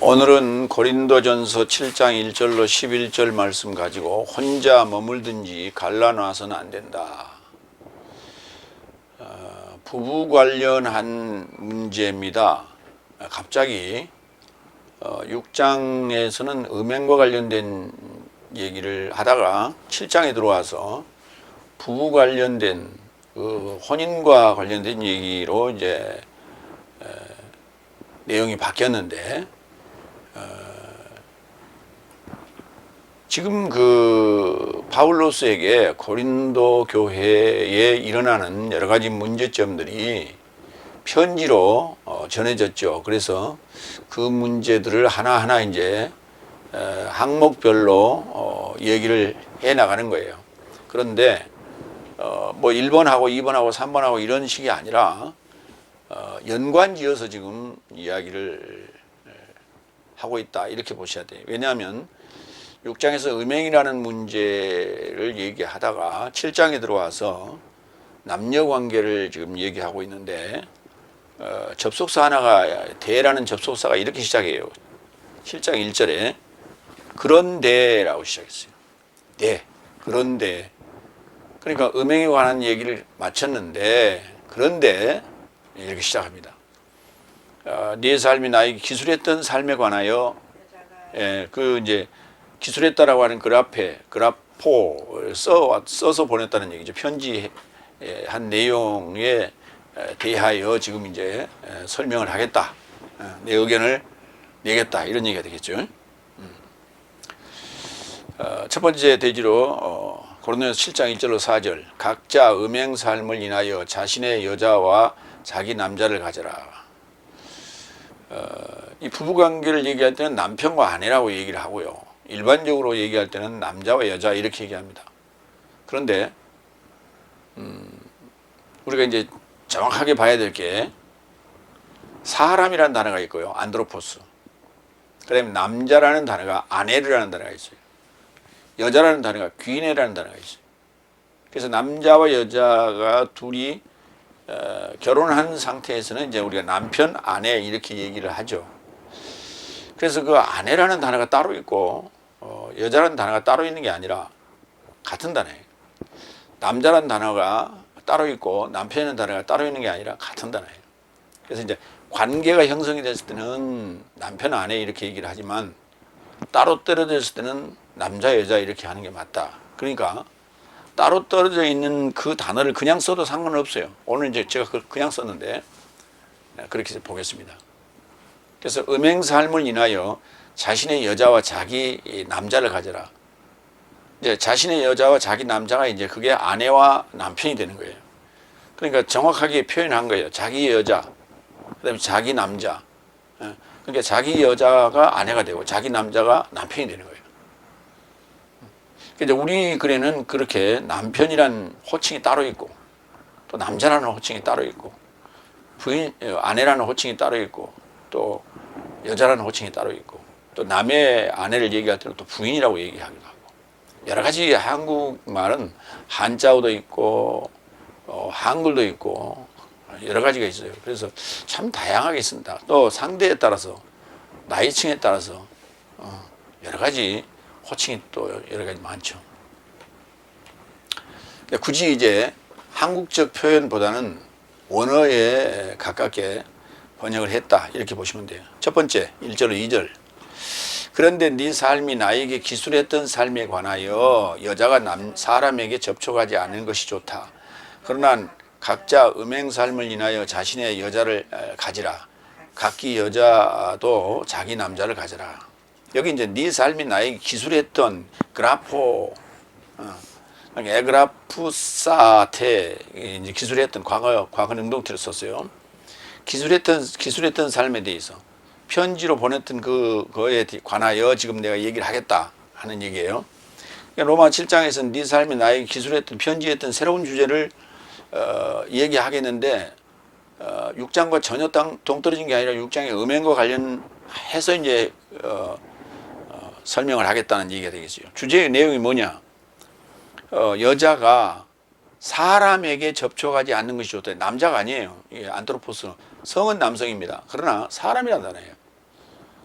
오늘은 고린도전서 7장 1절로 11절 말씀 가지고 혼자 머물든지 갈라놔서는 안 된다. 부부 관련한 문제입니다. 갑자기 6장에서는 음행과 관련된 얘기를 하다가 7장에 들어와서 부부 관련된 혼인과 관련된 얘기로 이제 내용이 바뀌었는데 지금 바울로스에게 고린도 교회에 일어나는 여러 가지 문제점들이 편지로 전해졌죠. 그래서 그 문제들을 하나하나 이제 항목별로 얘기를 해 나가는 거예요. 그런데 뭐 1번하고 2번하고 3번하고 이런 식이 아니라 연관지어서 지금 이야기를 하고 있다, 이렇게 보셔야 돼요. 왜냐하면 6장에서 음행이라는 문제를 얘기하다가 7장에 들어와서 남녀관계를 지금 얘기하고 있는데 접속사 하나가 대라는 접속사가 이렇게 시작해요. 7장 1절에 그런데라고 시작했어요. 네, 그런데. 그러니까 음행에 관한 얘기를 마쳤는데 그런데 이렇게 시작합니다. 네 삶이 나에게 기술했던 삶에 관하여, 이제 기술했다라고 하는 그라포 써서 보냈다는 얘기죠. 편지한 내용에 대하여 지금 이제 설명을 하겠다, 내 의견을 내겠다, 이런 얘기가 되겠죠. 첫 번째 대지로 고린도전서 7장 1절로 4절 각자 음행 삶을 인하여 자신의 여자와 자기 남자를 가져라. 이 부부관계를 얘기할 때는 남편과 아내라고 얘기를 하고요. 일반적으로 얘기할 때는 남자와 여자 이렇게 얘기합니다. 그런데 우리가 이제 정확하게 봐야 될 게 사람이라는 단어가 있고요. 안드로포스. 그다음에 남자라는 단어가 아내르라는 단어가 있어요. 여자라는 단어가 귀네라는 단어가 있어요. 그래서 남자와 여자가 둘이 결혼한 상태에서는 이제 우리가 남편, 아내 이렇게 얘기를 하죠. 그래서 그 아내라는 단어가 따로 있고 여자라는 단어가 따로 있는 게 아니라 같은 단어예요. 남자라는 단어가 따로 있고 남편이라는 단어가 따로 있는 게 아니라 같은 단어예요. 그래서 이제 관계가 형성이 됐을 때는 남편, 아내 이렇게 얘기를 하지만 따로 떨어졌을 때는 남자, 여자 이렇게 하는 게 맞다. 그러니까 따로 떨어져 있는 그 단어를 그냥 써도 상관없어요. 오늘 이제 제가 그냥 썼는데 그렇게 보겠습니다. 그래서 음행 삶을 인하여 자신의 여자와 자기 남자를 가져라. 이제 자신의 여자와 자기 남자가 이제 그게 아내와 남편이 되는 거예요. 그러니까 정확하게 표현한 거예요. 자기 여자, 그다음에 자기 남자. 그러니까 자기 여자가 아내가 되고 자기 남자가 남편이 되는 거예요. 그러니까 우리 글에는 그렇게 남편이란 호칭이 따로 있고 또 남자라는 호칭이 따로 있고 아내라는 호칭이 따로 있고 또 여자라는 호칭이 따로 있고 또 남의 아내를 얘기할 때는 또 부인이라고 얘기하기도 하고 여러 가지 한국말은 한자어도 있고 한글도 있고 여러 가지가 있어요. 그래서 참 다양하게 있습니다. 또 상대에 따라서 나이층에 따라서 여러 가지 호칭이 또 여러 가지 많죠. 굳이 이제 한국적 표현보다는 원어에 가깝게 번역을 했다, 이렇게 보시면 돼요. 첫 번째 1절로 2절 그런데 네 삶이 나에게 기술했던 삶에 관하여 여자가 사람에게 접촉하지 않는 것이 좋다. 그러나 각자 음행 삶을 인하여 자신의 여자를 가지라. 각기 여자도 자기 남자를 가져라. 여기 이제 네 삶이 나에게 기술했던 그라포, 에그라푸사테, 이제 기술했던 과거 능동태를 썼어요. 기술했던 삶에 대해서 편지로 보냈던 그거에 관하여 지금 내가 얘기를 하겠다 하는 얘기예요. 로마 7장에서는 네 삶이 나에게 기술했던 편지했던 새로운 주제를 얘기하겠는데 6장과 전혀 동떨어진 게 아니라 6장의 음행과 관련해서 이제 설명을 하겠다는 얘기가 되겠어요. 주제의 내용이 뭐냐? 여자가 사람에게 접촉하지 않는 것이 좋다. 남자가 아니에요. 안트로포스 성은 남성입니다. 그러나 사람이란 단어예요.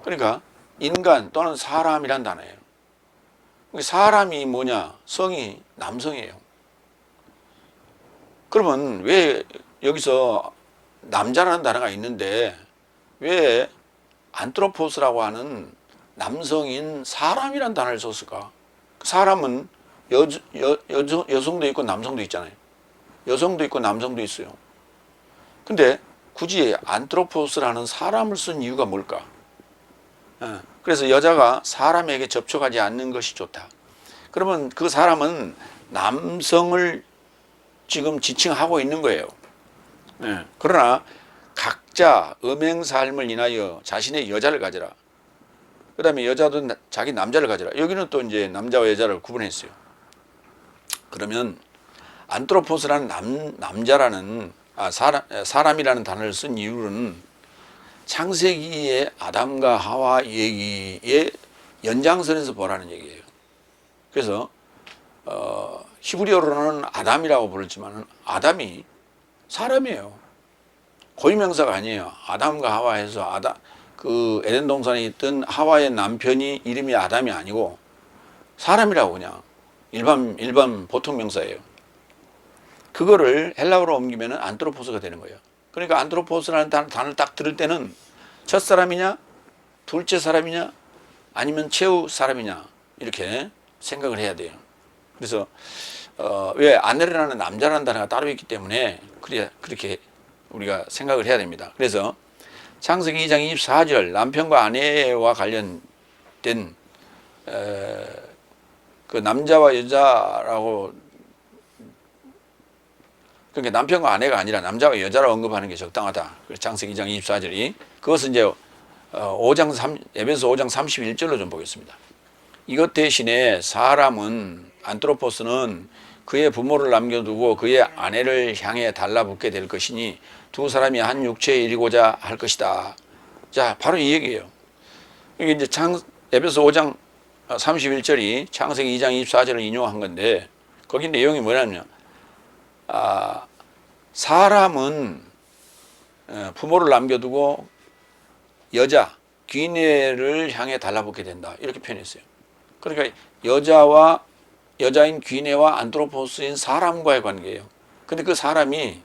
그러니까 인간 또는 사람이란 단어예요. 사람이 뭐냐? 성이 남성이에요. 그러면 왜 여기서 남자라는 단어가 있는데 왜 안트로포스라고 하는 남성인 사람이란 단어를 썼을까? 사람은 여성도 있고 남성도 있잖아요. 여성도 있고 남성도 있어요. 근데 굳이 안트로포스라는 사람을 쓴 이유가 뭘까? 그래서 여자가 사람에게 접촉하지 않는 것이 좋다. 그러면 그 사람은 남성을 지금 지칭하고 있는 거예요. 그러나 각자 음행 삶을 인하여 자신의 여자를 가져라. 그 다음에 여자도 자기 남자를 가져라. 여기는 또 이제 남자와 여자를 구분했어요. 그러면 안트로포스라는 남자라는 사람이라는 단어를 쓴 이유는 창세기의 아담과 하와 얘기의 연장선에서 보라는 얘기예요. 그래서 히브리어로는 아담이라고 부르지만 아담이 사람이에요. 고유명사가 아니에요. 아담과 하와에서 그 에덴 동산에 있던 하와의 남편이 이름이 아담이 아니고 사람이라고 그냥 일반 보통 명사예요. 그거를 헬라어로 옮기면 안트로포스가 되는 거예요. 그러니까 안트로포스라는 단어를 딱 들을 때는 첫 사람이냐, 둘째 사람이냐, 아니면 최후 사람이냐 이렇게 생각을 해야 돼요. 그래서 왜 아내라는 남자라는 단어가 따로 있기 때문에 그렇게 우리가 생각을 해야 됩니다. 그래서 창세기 2장 24절 남편과 아내와 관련된 그 남자와 여자라고, 그러니까 남편과 아내가 아니라 남자와 여자를 언급하는 게 적당하다. 창세기 2장 24절이. 그것은 이제 에베소 5장 31절로 좀 보겠습니다. 이것 대신에 사람은 안트로포스는 그의 부모를 남겨두고 그의 아내를 향해 달라붙게 될 것이니 두 사람이 한 육체에 이르고자 할 것이다. 자, 바로 이 얘기예요. 이게 이제 에베소 5장 31절이 창세기 2장 24절을 인용한 건데 거기 내용이 뭐냐면 사람은 부모를 남겨두고 여자, 귀내를 향해 달라붙게 된다. 이렇게 표현했어요. 그러니까 여자인 귀내와 안트로포스인 사람과의 관계예요. 근데 그 사람이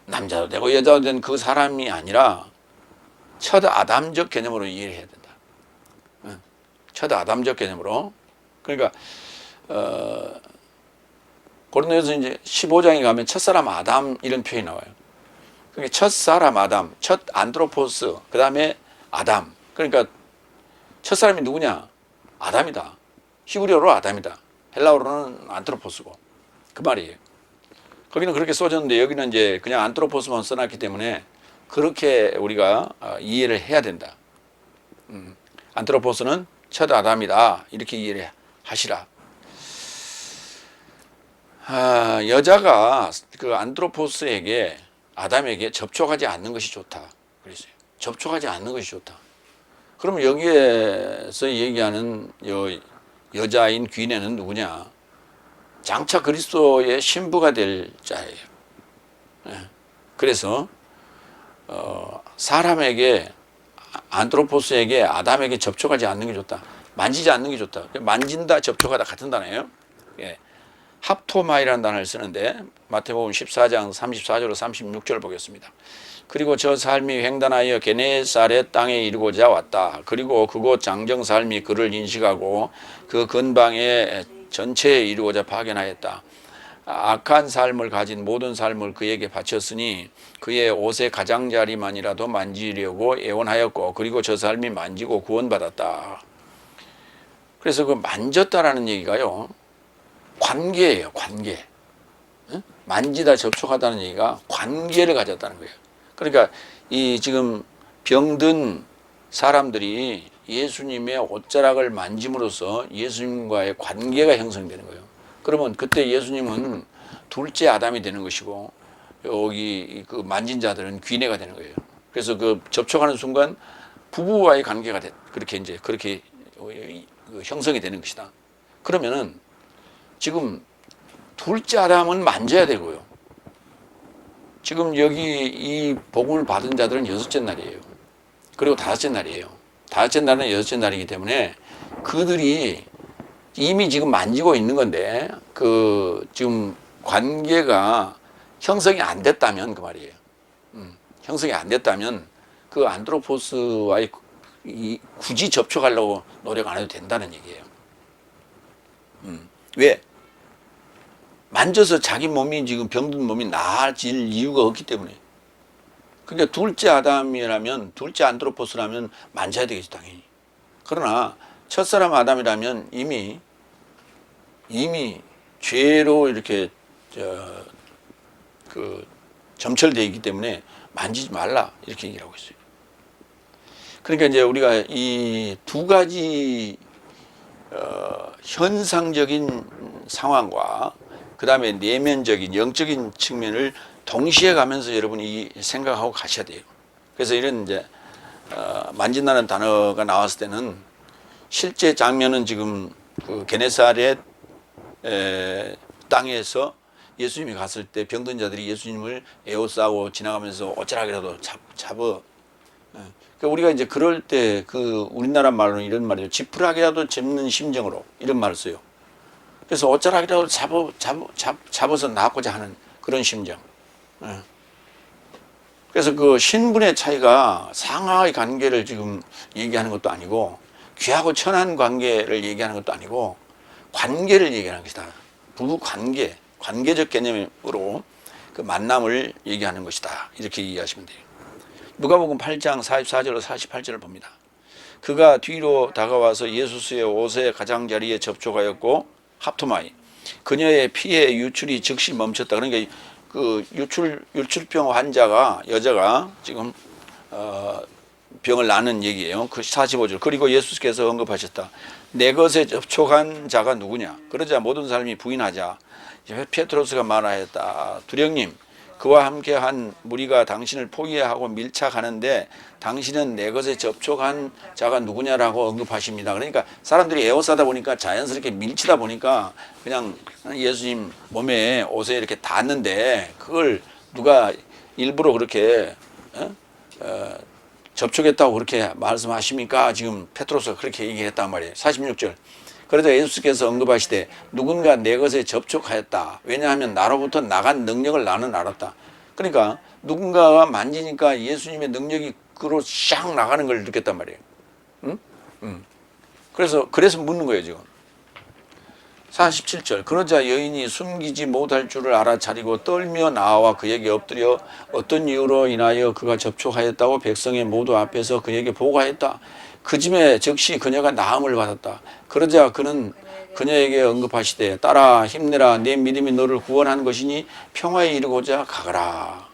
남자도 되고 여자도 된 그 사람이 아니라 첫 아담적 개념으로 이해를 해야 된다. 첫 아담적 개념으로. 그러니까 고린도전서 이제 15장에 가면 첫사람 아담 이런 표현이 나와요. 그러니까 첫사람 아담, 첫 안트로포스, 그 다음에 아담. 그러니까 첫사람이 누구냐? 아담이다. 히브리어로 아담이다. 헬라어로는 안트로포스고. 그 말이에요. 거기는 그렇게 써졌는데 여기는 이제 그냥 안트로포스만 써놨기 때문에 그렇게 우리가 이해를 해야 된다. 안트로포스는 첫 아담이다. 이렇게 이해를 하시라. 여자가 그 안트로포스에게 아담에게 접촉하지 않는 것이 좋다. 그랬어요. 접촉하지 않는 것이 좋다. 그러면 여기에서 얘기하는 여자인 귀내는 누구냐? 장차 그리스도의 신부가 될 자예요. 그래서 사람에게 안트로포스에게 아담에게 접촉하지 않는 게 좋다. 만지지 않는 게 좋다. 만진다, 접촉하다 같은 단어예요. 합토마이라는 단어를 쓰는데 마태복음 14장 34절로 36절 보겠습니다. 그리고 저 삶이 횡단하여 게네사렛 땅에 이르고자 왔다. 그리고 그곳 장정 삶이 그를 인식하고 그 근방에 전체에 이르고자 파견하였다. 악한 삶을 가진 모든 삶을 그에게 바쳤으니 그의 옷의 가장자리만이라도 만지려고 애원하였고 그리고 저 삶이 만지고 구원받았다. 그래서 그 만졌다라는 얘기가요, 관계예요. 관계. 만지다 접촉하다는 얘기가 관계를 가졌다는 거예요. 그러니까 이 지금 병든 사람들이 예수님의 옷자락을 만짐으로써 예수님과의 관계가 형성되는 거예요. 그러면 그때 예수님은 둘째 아담이 되는 것이고 여기 그 만진 자들은 귀내가 되는 거예요. 그래서 그 접촉하는 순간 부부와의 관계가 그렇게 형성이 되는 것이다. 그러면은 지금 둘째 아담은 만져야 되고요. 지금 여기 이 복음을 받은 자들은 6째 날이에요. 그리고 5째 날이에요. 다섯째 날은 여섯째 날이기 때문에 그들이 이미 지금 만지고 있는 건데 그 지금 관계가 형성이 안 됐다면 그 말이에요. 형성이 안 됐다면 그 안드로포스와의 굳이 접촉하려고 노력 안 해도 된다는 얘기예요. 왜? 만져서 자기 몸이 지금 병든 몸이 나아질 이유가 없기 때문에. 그러니까 둘째 아담이라면, 둘째 안드로포스라면 만져야 되겠지 당연히. 그러나 첫사람 아담이라면 이미 죄로 이렇게 점철되어 있기 때문에 만지지 말라 이렇게 얘기를 하고 있어요. 그러니까 이제 우리가 이 두 가지 현상적인 상황과 그 다음에 내면적인 영적인 측면을 동시에 가면서 여러분이 생각하고 가셔야 돼요. 그래서 이런 이제 만진다는 단어가 나왔을 때는 실제 장면은 지금 그 게네사렛 땅에서 예수님이 갔을 때 병든 자들이 예수님을 에워싸고 지나가면서 어쩌라기라도 잡어. 그러니까 우리가 이제 그럴 때 그 우리나라 말로는 이런 말이죠. 지푸라기라도 잡는 심정으로 이런 말을 써요. 그래서 어쩌라기라도 잡아서 나고자 하는 그런 심정. 그래서 그 신분의 차이가 상하의 관계를 지금 얘기하는 것도 아니고 귀하고 천한 관계를 얘기하는 것도 아니고 관계를 얘기하는 것이다. 부부 관계, 관계적 개념으로 그 만남을 얘기하는 것이다. 이렇게 이해하시면 돼요. 누가복음 8장 44절로 48절을 봅니다. 그가 뒤로 다가와서 예수의 옷의 가장자리에 접촉하였고 합토마이 그녀의 피의 유출이 즉시 멈췄다. 그러니까 그 유출병 환자가 여자가 지금 병을 낳는 얘기예요. 그 45절. 그리고 예수께서 언급하셨다. 내 것에 접촉한 자가 누구냐? 그러자 모든 사람이 부인하자 페트로스가 말하였다. 두령님, 그와 함께한 무리가 당신을 포기하고 밀착하는데 당신은 내 것에 접촉한 자가 누구냐라고 언급하십니다. 그러니까 사람들이 에워싸다 보니까 자연스럽게 밀치다 보니까 그냥 예수님 몸에 옷에 이렇게 닿는데 그걸 누가 일부러 그렇게 접촉했다고 그렇게 말씀하십니까? 지금 페트로스가 그렇게 얘기했단 말이에요. 46절. 그러자 예수께서 언급하시되 누군가 내 것에 접촉하였다. 왜냐하면 나로부터 나간 능력을 나는 알았다. 그러니까 누군가가 만지니까 예수님의 능력이 그로 샥 나가는 걸 느꼈단 말이에요. 그래서 묻는 거예요 지금. 47절. 그러자 여인이 숨기지 못할 줄을 알아차리고 떨며 나와 그에게 엎드려 어떤 이유로 인하여 그가 접촉하였다고 백성의 모두 앞에서 그에게 보고하였다. 그 즈음에 즉시 그녀가 나음을 받았다. 그러자 그는 그녀에게 언급하시되 딸아 힘내라 내 믿음이 너를 구원한 것이니 평화에 이르고자 가거라.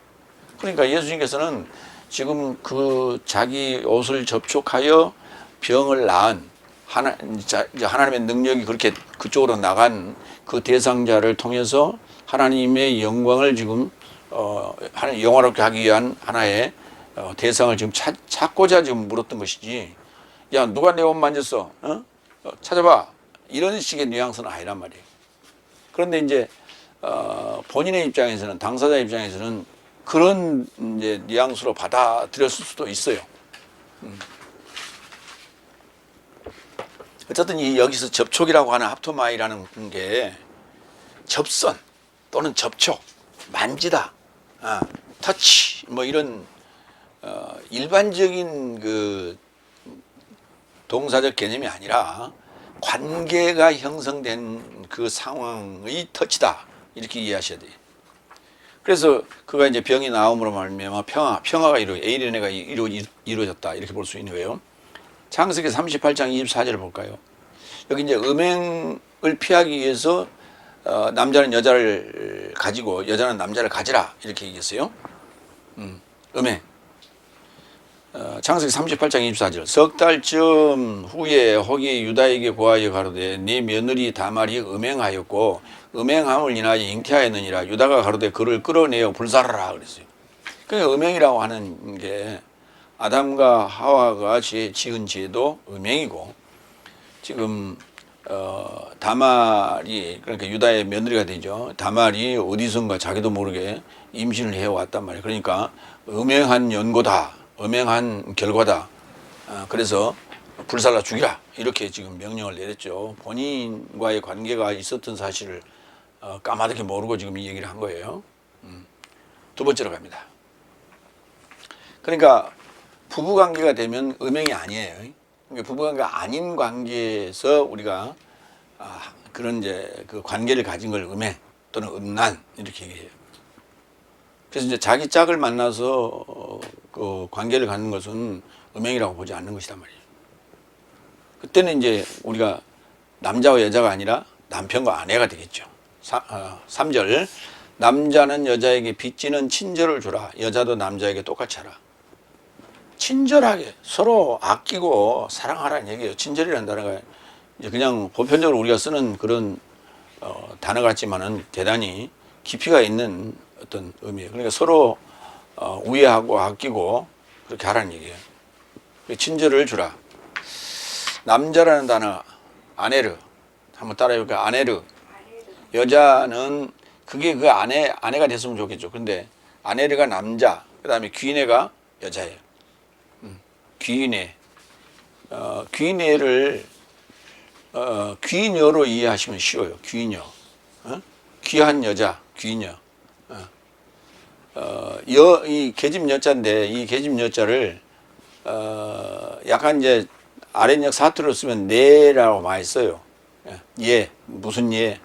그러니까 예수님께서는 지금 그 자기 옷을 접촉하여 병을 낳은 하나님의 능력이 그렇게 그쪽으로 나간 그 대상자를 통해서 하나님의 영광을 지금 영화롭게 하기 위한 하나의 대상을 지금 찾고자 지금 물었던 것이지. 야 누가 내 옷 만졌어? 찾아봐. 이런 식의 뉘앙스는 아니란 말이에요. 그런데 이제 본인의 입장에서는 당사자 입장에서는 그런 이제 뉘앙스로 받아들였을 수도 있어요. 어쨌든 이 여기서 접촉이라고 하는 합토마이라는 게 접선 또는 접촉, 만지다, 터치 뭐 이런 일반적인 그 동사적 개념이 아니라 관계가 형성된 그 상황의 터치다 이렇게 이해하셔야 돼요. 그래서 그가 이제 병이 나옴으로 말미암아 평화가 에이레네가 이루어졌다 이렇게 볼 수 있는 거예요. 창세기 38장 24절을 볼까요? 여기 이제 음행을 피하기 위해서 남자는 여자를 가지고 여자는 남자를 가지라 이렇게 얘기했어요. 음행. 창세기 38장 24절. 석 달쯤 후에 혹이 유다에게 고하여 가로되 네 며느리 다말이 음행하였고 음행함을 인하여 잉태하였느니라. 유다가 가로되 그를 끌어내어 불살하라 그랬어요. 그러니까 음행이라고 하는 게 아담과 하와가 지은 죄도 음행이고 지금 다말이 그러니까 유다의 며느리가 되죠. 다말이 어디선가 자기도 모르게 임신을 해왔단 말이에요. 그러니까 음행한 연고다. 음행한 결과다. 그래서 불살라 죽이라 이렇게 지금 명령을 내렸죠. 본인과의 관계가 있었던 사실을 까마득히 모르고 지금 이 얘기를 한 거예요. 두 번째로 갑니다. 그러니까 부부관계가 되면 음행이 아니에요. 그러니까 부부관계가 아닌 관계에서 우리가 그런 이제 그 관계를 가진 걸 음행 또는 음란 이렇게 얘기해요. 그래서 이제 자기 짝을 만나서 그 관계를 갖는 것은 음행이라고 보지 않는 것이란 말이에요. 그때는 이제 우리가 남자와 여자가 아니라 남편과 아내가 되겠죠. 3절 남자는 여자에게 빚지는 친절을 주라. 여자도 남자에게 똑같이 하라. 친절하게 서로 아끼고 사랑하라는 얘기예요. 친절이라는 단어가 이제 그냥 보편적으로 우리가 쓰는 그런 단어 같지만은 대단히 깊이가 있는 어떤 의미예요. 그러니까 서로 우애하고 아끼고 그렇게 하라는 얘기예요. 친절을 주라. 남자라는 단어 아네르 한번 따라해볼까요? 아네르. 여자는 그게 그 아내가 됐으면 좋겠죠. 근데 아네르가 남자, 그 다음에 귀인애가 여자예요. 귀인애. 귀인애를 귀녀로 이해하시면 쉬워요. 귀녀. 귀한 여자, 귀녀. 이 계집 여자인데 이 계집 여자를 약간 이제 아랫역 사투리로 쓰면 네라고 많이 써요. 예, 무슨 예,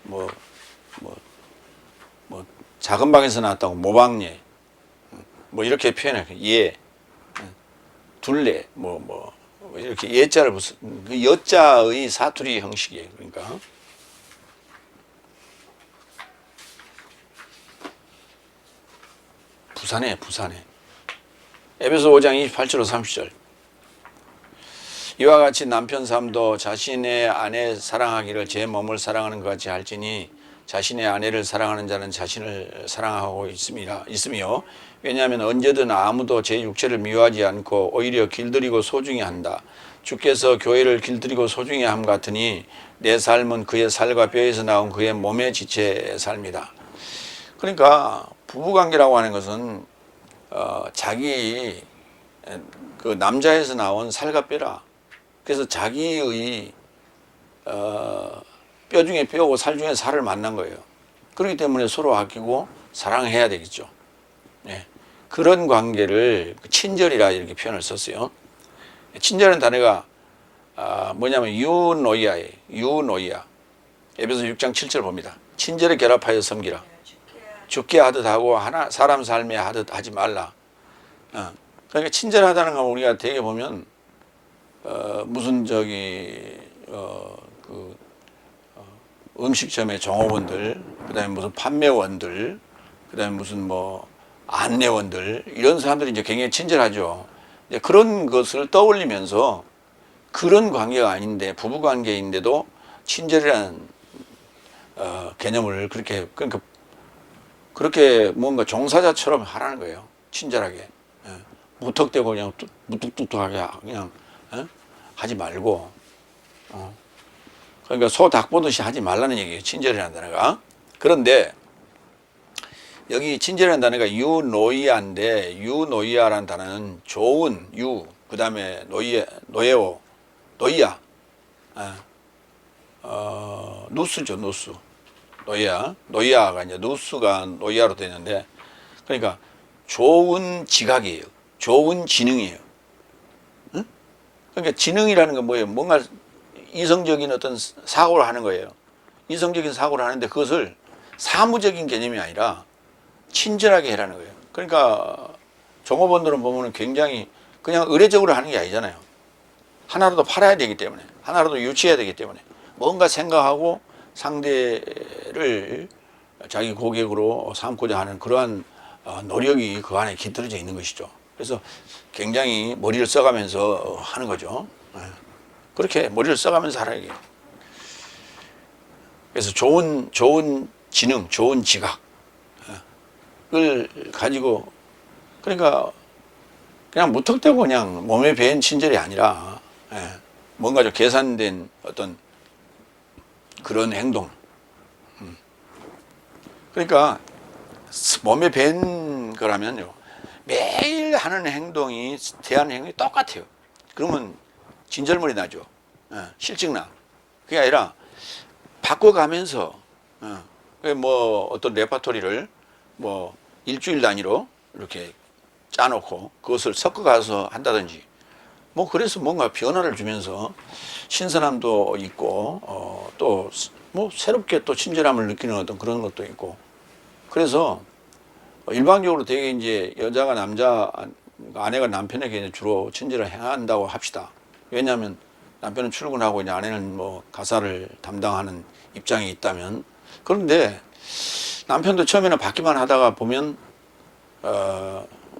뭐 작은 방에서 나왔다고 모방예, 뭐 이렇게 표현해요. 예, 둘레, 뭐 이렇게 예자를 무슨 그 여자의 사투리 형식이에요. 그러니까 부산에 에베소 5장 28절로 30절. 이와 같이 남편 삶도 자신의 아내 사랑하기를 제 몸을 사랑하는 것 같이 할지니 자신의 아내를 사랑하는 자는 자신을 사랑하고 있으며 왜냐하면 언제든 아무도 제 육체를 미워하지 않고 오히려 길들이고 소중히 한다. 주께서 교회를 길들이고 소중히 함 같으니 내 삶은 그의 살과 뼈에서 나온 그의 몸의 지체의 삶이다. 그러니까 부부관계라고 하는 것은 자기 그 남자에서 나온 살과 뼈라. 그래서 자기의 뼈 중에 뼈고 살 중에 살을 만난 거예요. 그렇기 때문에 서로 아끼고 사랑해야 되겠죠. 네. 그런 관계를 친절이라 이렇게 표현을 썼어요. 친절은 단어가 뭐냐면 유노이아예요. 유노이아. 에베소 6장 7절 봅니다. 친절에 결합하여 섬기라. 죽게 하듯 하고 사람 삶에 하듯 하지 말라. 그러니까 친절하다는 거 우리가 되게 보면 무슨 음식점의 종업원들, 그다음에 무슨 판매원들, 그다음에 무슨 뭐 안내원들 이런 사람들이 이제 굉장히 친절하죠. 이제 그런 것을 떠올리면서 그런 관계가 아닌데 부부 관계인데도 친절이라는 개념을 그렇게 뭔가 종사자처럼 하라는 거예요. 친절하게. 무턱대고 그냥 무뚝뚝하게 그냥 하지 말고 그러니까 소 닭 보듯이 하지 말라는 얘기예요. 친절이라는 단어가. 그런데 여기 친절이라는 단어가 유노이아인데 유노이아라는 단어는 좋은 유, 그 다음에 노예오, 노이아, 누스죠, 누스. 노이아가 이제 누스가 노이아로 되는데 그러니까 좋은 지각이에요. 좋은 지능이에요. 응? 그러니까 지능이라는 건 뭐예요? 뭔가 이성적인 어떤 사고를 하는 거예요. 이성적인 사고를 하는데 그것을 사무적인 개념이 아니라 친절하게 해라는 거예요. 그러니까 종업원들은 보면 굉장히 그냥 의례적으로 하는 게 아니잖아요. 하나라도 팔아야 되기 때문에, 하나라도 유치해야 되기 때문에 뭔가 생각하고 상대를 자기 고객으로 삼고자 하는 그러한 노력이 그 안에 깃들어져 있는 것이죠. 그래서 굉장히 머리를 써가면서 하는 거죠. 그렇게 머리를 써가면서 하라 이게. 그래서 좋은 지능, 좋은 지각을 가지고 그러니까 그냥 무턱대고 그냥 몸에 배인 친절이 아니라 뭔가 좀 계산된 어떤 그런 행동. 그러니까 몸에 밴 거라면요 매일 하는 행동이 대하는 행동이 똑같아요. 그러면 진절머리 나죠. 실증 나. 그게 아니라 바꿔가면서 뭐 어떤 레파토리를 뭐 일주일 단위로 이렇게 짜놓고 그것을 섞어가서 한다든지 뭐 그래서 뭔가 변화를 주면서 신선함도 있고 또 뭐 새롭게 또 친절함을 느끼는 어떤 그런 것도 있고 그래서 일반적으로 되게 이제 여자가 아내가 남편에게 주로 친절을 행한다고 합시다. 왜냐하면 남편은 출근하고 이제 아내는 뭐 가사를 담당하는 입장이 있다면 그런데 남편도 처음에는 받기만 하다가 보면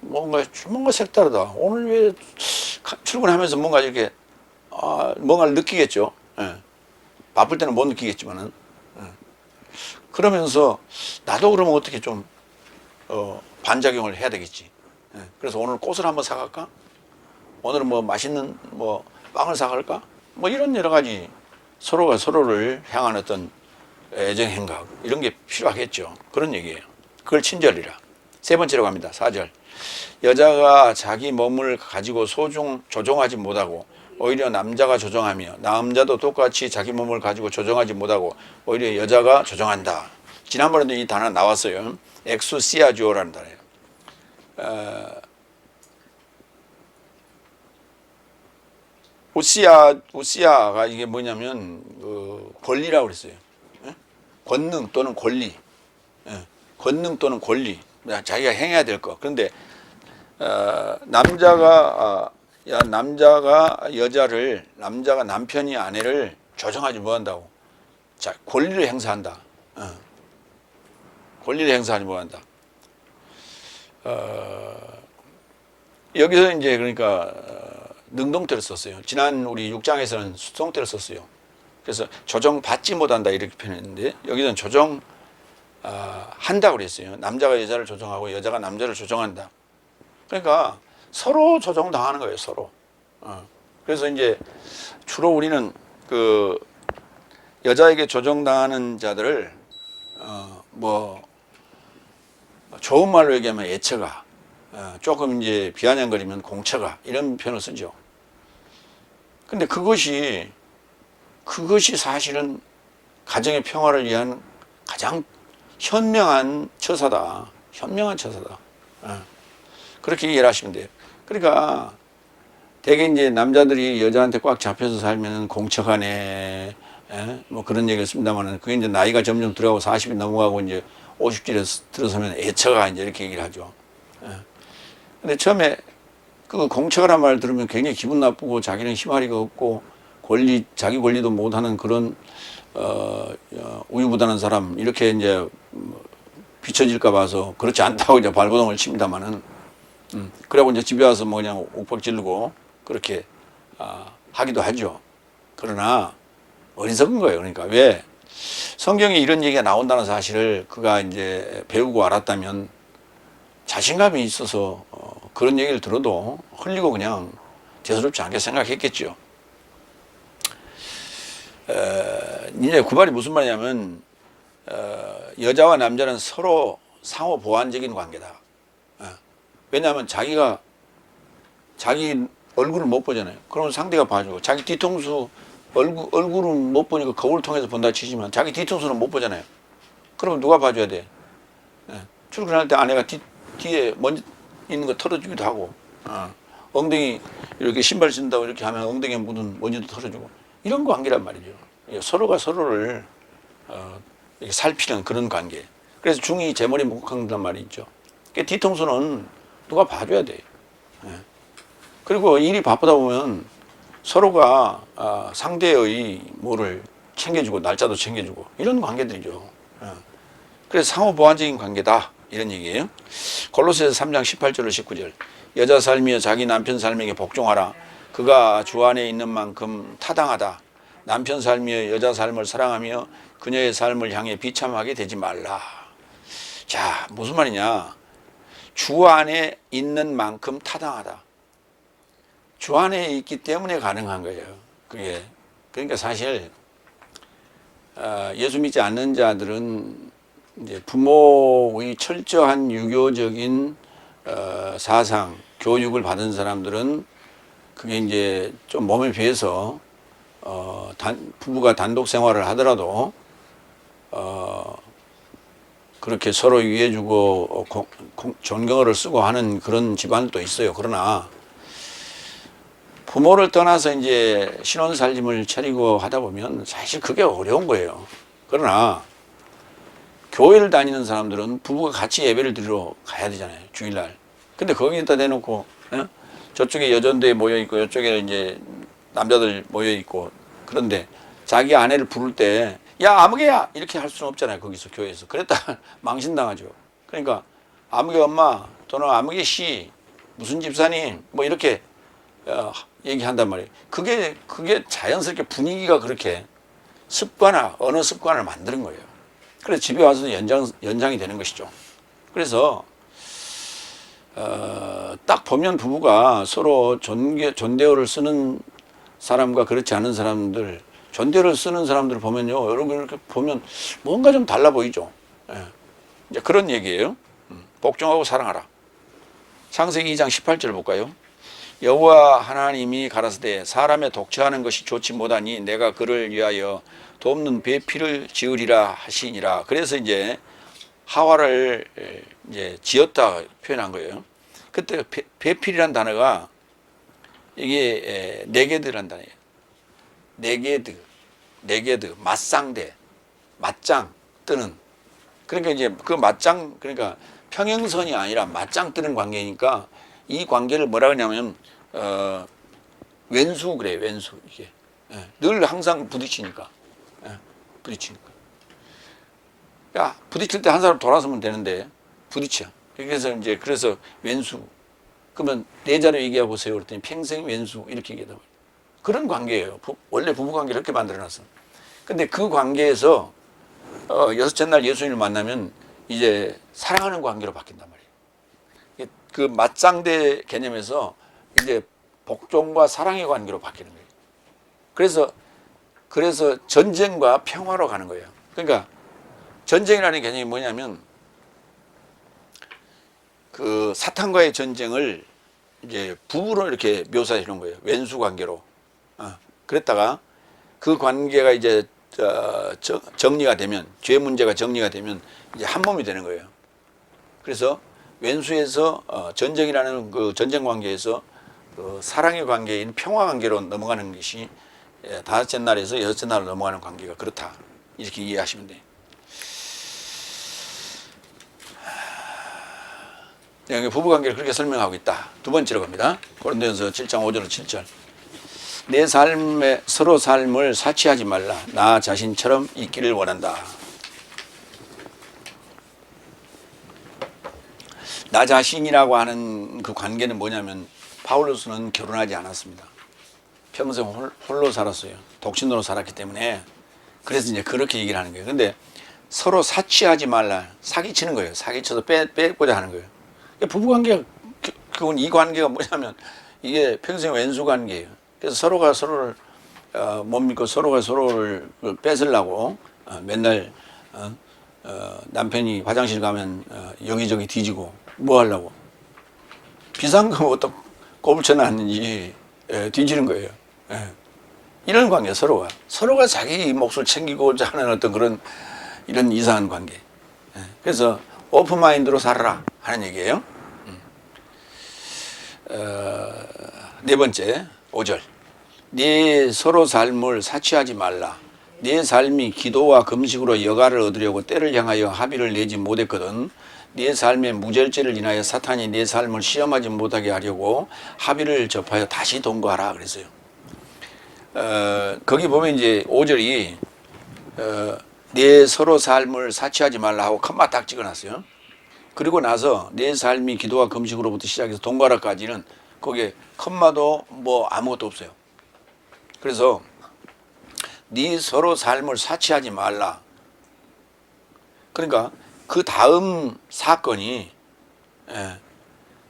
뭔가 색다르다. 오늘 왜 출근하면서 뭔가 이렇게 뭔가를 느끼겠죠. 예. 바쁠 때는 못 느끼겠지만은 그러면서 나도 그러면 어떻게 좀 반작용을 해야 되겠지. 예. 그래서 오늘 꽃을 한번 사갈까? 오늘은 뭐 맛있는 뭐 빵을 사갈까? 뭐 이런 여러 가지 서로가 서로를 향한 어떤 애정 행각 이런 게 필요하겠죠. 그런 얘기예요. 그걸 친절이라. 세 번째로 갑니다. 4절. 여자가 자기 몸을 가지고 조종하지 못하고 오히려 남자가 조종하며 남자도 똑같이 자기 몸을 가지고 조종하지 못하고 오히려 여자가 조종한다. 지난번에도 이 단어 나왔어요. 엑수시아주어라는 단어예요. 우시아가 이게 뭐냐면 권리라고 그랬어요. 예? 권능 또는 권리. 예. 권능 또는 권리. 자기가 행해야 될 거. 그런데 남자가 남편이 아내를 조정하지 못한다고. 자, 권리를 행사한다. 권리를 행사하지 못한다. 여기서 이제 그러니까 능동태를 썼어요. 지난 우리 6장에서는 수동태를 썼어요. 그래서 조정받지 못한다 이렇게 표현했는데 여기서는 한다고 그랬어요. 남자가 여자를 조정하고 여자가 남자를 조정한다. 그러니까 서로 조정당하는 거예요. 서로. 그래서 이제 주로 우리는 그 여자에게 조정당하는 자들을 뭐 좋은 말로 얘기하면 애처가, 조금 이제 비아냥거리면 공처가 이런 표현을 쓰죠. 근데 그것이 사실은 가정의 평화를 위한 가장 현명한 처사다. 현명한 처사다. 그렇게 이해를 하시면 돼요. 그러니까 대개 이제 남자들이 여자한테 꽉 잡혀서 살면 공처가네, 뭐 그런 얘기를 씁니다만은 그게 이제 나이가 점점 들어가고 40이 넘어가고 이제 50쯤에 들어서면 애처가 이제 이렇게 얘기를 하죠. 근데 처음에 그 공처가란 말을 들으면 굉장히 기분 나쁘고 자기는 힘아리가 없고 자기 권리도 못하는 그런 우유부단한 사람 이렇게 이제 비춰질까 봐서 그렇지 않다고 이제 발버둥을 칩니다만은 그러고 이제 집에 와서 뭐 그냥 옥박 지르고 그렇게 하기도 하죠. 그러나 어리석은 거예요. 그러니까 왜 성경에 이런 얘기가 나온다는 사실을 그가 이제 배우고 알았다면 자신감이 있어서 그런 얘기를 들어도 흘리고 그냥 대수롭지 않게 생각했겠죠. 이제 그 말이 무슨 말이냐면 여자와 남자는 서로 상호 보완적인 관계다. 왜냐하면 자기가 자기 얼굴을 못 보잖아요. 그러면 상대가 봐주고 자기 뒤통수 얼굴은 못 보니까 거울을 통해서 본다 치지만 자기 뒤통수는 못 보잖아요. 그러면 누가 봐줘야 돼? 출근할 때 아내가 뒤에 먼지 있는 거 털어주기도 하고 엉덩이 이렇게 신발 신다고 이렇게 하면 엉덩이에 묻은 먼지도 털어주고 이런 관계란 말이죠. 서로가 서로를 이렇게 살피는 그런 관계. 그래서 중이 제 머리 목욕한단 말이 있죠. 그러니까 뒤통수는 누가 봐줘야 돼. 그리고 일이 바쁘다 보면 서로가 상대의 뭐를 챙겨주고 날짜도 챙겨주고 이런 관계들이죠. 그래서 상호 보완적인 관계다 이런 얘기예요. 골로새서 3장 18절로 19절. 여자 삶이여 자기 남편 삶에게 복종하라. 그가 주 안에 있는 만큼 타당하다. 남편 삶이여 여자 삶을 사랑하며 그녀의 삶을 향해 비참하게 되지 말라. 자, 무슨 말이냐? 주 안에 있는 만큼 타당하다. 주 안에 있기 때문에 가능한 거예요. 그게. 그러니까 사실 예수 믿지 않는 자들은 이제 부모의 철저한 유교적인 사상, 교육을 받은 사람들은 그게 이제 좀 몸에 비해서 부부가 단독 생활을 하더라도 그렇게 서로 위해주고 존경어를 쓰고 하는 그런 집안도 있어요. 그러나 부모를 떠나서 이제 신혼살림을 차리고 하다 보면 사실 그게 어려운 거예요. 그러나 교회를 다니는 사람들은 부부가 같이 예배를 드리러 가야 되잖아요. 주일날. 근데 거기에다 대놓고 저쪽에 여전대에 모여 있고 이쪽에 이제 남자들 모여 있고, 그런데 자기 아내를 부를 때 야 아무개야 이렇게 할 수는 없잖아요. 거기서 교회에서. 그랬다 망신당하죠. 그러니까 아무개 엄마 또는 아무개 씨 무슨 집사님 뭐 이렇게 얘기한단 말이에요. 그게 자연스럽게 분위기가 그렇게 언어 습관을 만드는 거예요. 그래서 집에 와서 연장이 되는 것이죠. 그래서 딱 보면 부부가 서로 존대어를 쓰는 사람과 그렇지 않은 사람들, 존대어를 쓰는 사람들을 보면요, 여러분 이렇게 보면 뭔가 좀 달라 보이죠. 예. 이제 그런 얘기예요. 복종하고 사랑하라. 창세기 2장 18절 볼까요? 여호와 하나님이 가라사대 사람의 독처하는 것이 좋지 못하니 내가 그를 위하여 돕는 배필을 지으리라 하시니라. 그래서 이제 하와를 이제 지었다 표현한 거예요. 그때 배필이란 단어가 이게 네게드란 단어예요. 네게드, 맞상대, 맞짱 뜨는. 그러니까 이제 그 맞짱, 그러니까 평행선이 아니라 맞짱 뜨는 관계니까 이 관계를 뭐라 그러냐면 왼수 그래, 왼수. 이게 늘 항상 부딪히니까. 부딪히니까. 야, 부딪힐 때 한 사람 돌아서면 되는데 부딪혀. 그래서 왼수. 그러면 내 자료 얘기해 보세요. 그랬더니 평생 왼수 이렇게 얘기하다 보니 그런 관계예요. 원래 부부 관계를 이렇게 만들어놨어. 근데 그 관계에서 여섯째 날 예수님을 만나면 이제 사랑하는 관계로 바뀐단 말이에요. 그 맞짱대 개념에서 이제 복종과 사랑의 관계로 바뀌는 거예요. 그래서 전쟁과 평화로 가는 거예요. 그러니까 전쟁이라는 개념이 뭐냐면 그 사탄과의 전쟁을 이제 부부로 이렇게 묘사해 주는 거예요. 왼수 관계로. 그랬다가 그 관계가 이제 정리가 되면, 죄 문제가 정리가 되면 이제 한 몸이 되는 거예요. 그래서 왼수에서 전쟁이라는 그 전쟁 관계에서 그 사랑의 관계인 평화 관계로 넘어가는 것이 다섯째 날에서 여섯째 날로 넘어가는 관계가 그렇다. 이렇게 이해하시면 돼요. 부부관계를 그렇게 설명하고 있다. 두 번째로 갑니다. 고린도전서 7장 5절로 7절. 내 삶에 서로 삶을 사치하지 말라. 나 자신처럼 있기를 원한다. 나 자신이라고 하는 그 관계는 뭐냐면 바울로서는 결혼하지 않았습니다. 평생 홀로 살았어요. 독신으로 살았기 때문에. 그래서 이제 그렇게 얘기를 하는 거예요. 근데 서로 사치하지 말라. 사기치는 거예요. 사기쳐서 빼고자 하는 거예요. 부부관계가, 이 관계가 뭐냐면 이게 평생 왼수 관계예요. 그래서 서로가 서로를 못 믿고 서로가 서로를 뺏으려고 맨날 남편이 화장실 가면 여기저기 뒤지고 뭐 하려고 비상금 어떤 꼽을 쳐놨는지 뒤지는 거예요. 이런 관계, 서로가 자기 몫을 챙기고자 하는 어떤 그런 이런 이상한 관계. 그래서 오픈마인드로 살아라 하는 얘기예요. 네 번째 5절. 네 서로 삶을 사치하지 말라. 네 삶이 기도와 금식으로 여가를 얻으려고 때를 향하여 합의를 내지 못했거든. 네 삶의 무절제를 인하여 사탄이 네 삶을 시험하지 못하게 하려고 합의를 접하여 다시 동거하라 그랬어요. 거기 보면 이제 5절이 내 서로 삶을 사치하지 말라 하고 컴마 딱 찍어놨어요. 그리고 나서 내 삶이 기도와 금식으로부터 시작해서 동거하라까지는 거기에 컴마도 뭐 아무것도 없어요. 그래서 네 서로 삶을 사치하지 말라. 그러니까 그 다음 사건이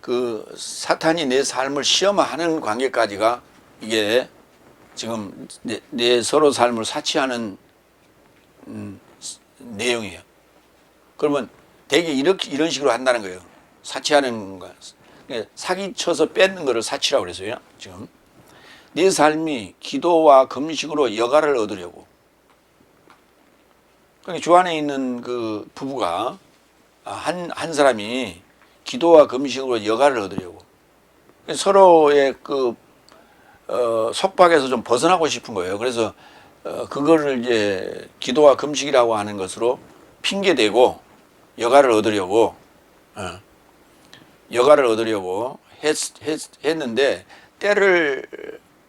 그 사탄이 내 삶을 시험하는 관계까지가 이게 지금 내 서로 삶을 사치하는 내용이에요. 그러면 되게 이런 식으로 한다는 거예요. 사치하는 거. 사기쳐서 뺏는 거를 사치라고 그랬어요. 지금. 네 삶이 기도와 금식으로 여가를 얻으려고. 그러니까 주 안에 있는 그 부부가 한 사람이 기도와 금식으로 여가를 얻으려고. 서로의 그 속박에서 좀 벗어나고 싶은 거예요. 그래서 그거를 이제 기도와 금식이라고 하는 것으로 핑계대고 여가를 얻으려고 여가를 얻으려고 했는데 때를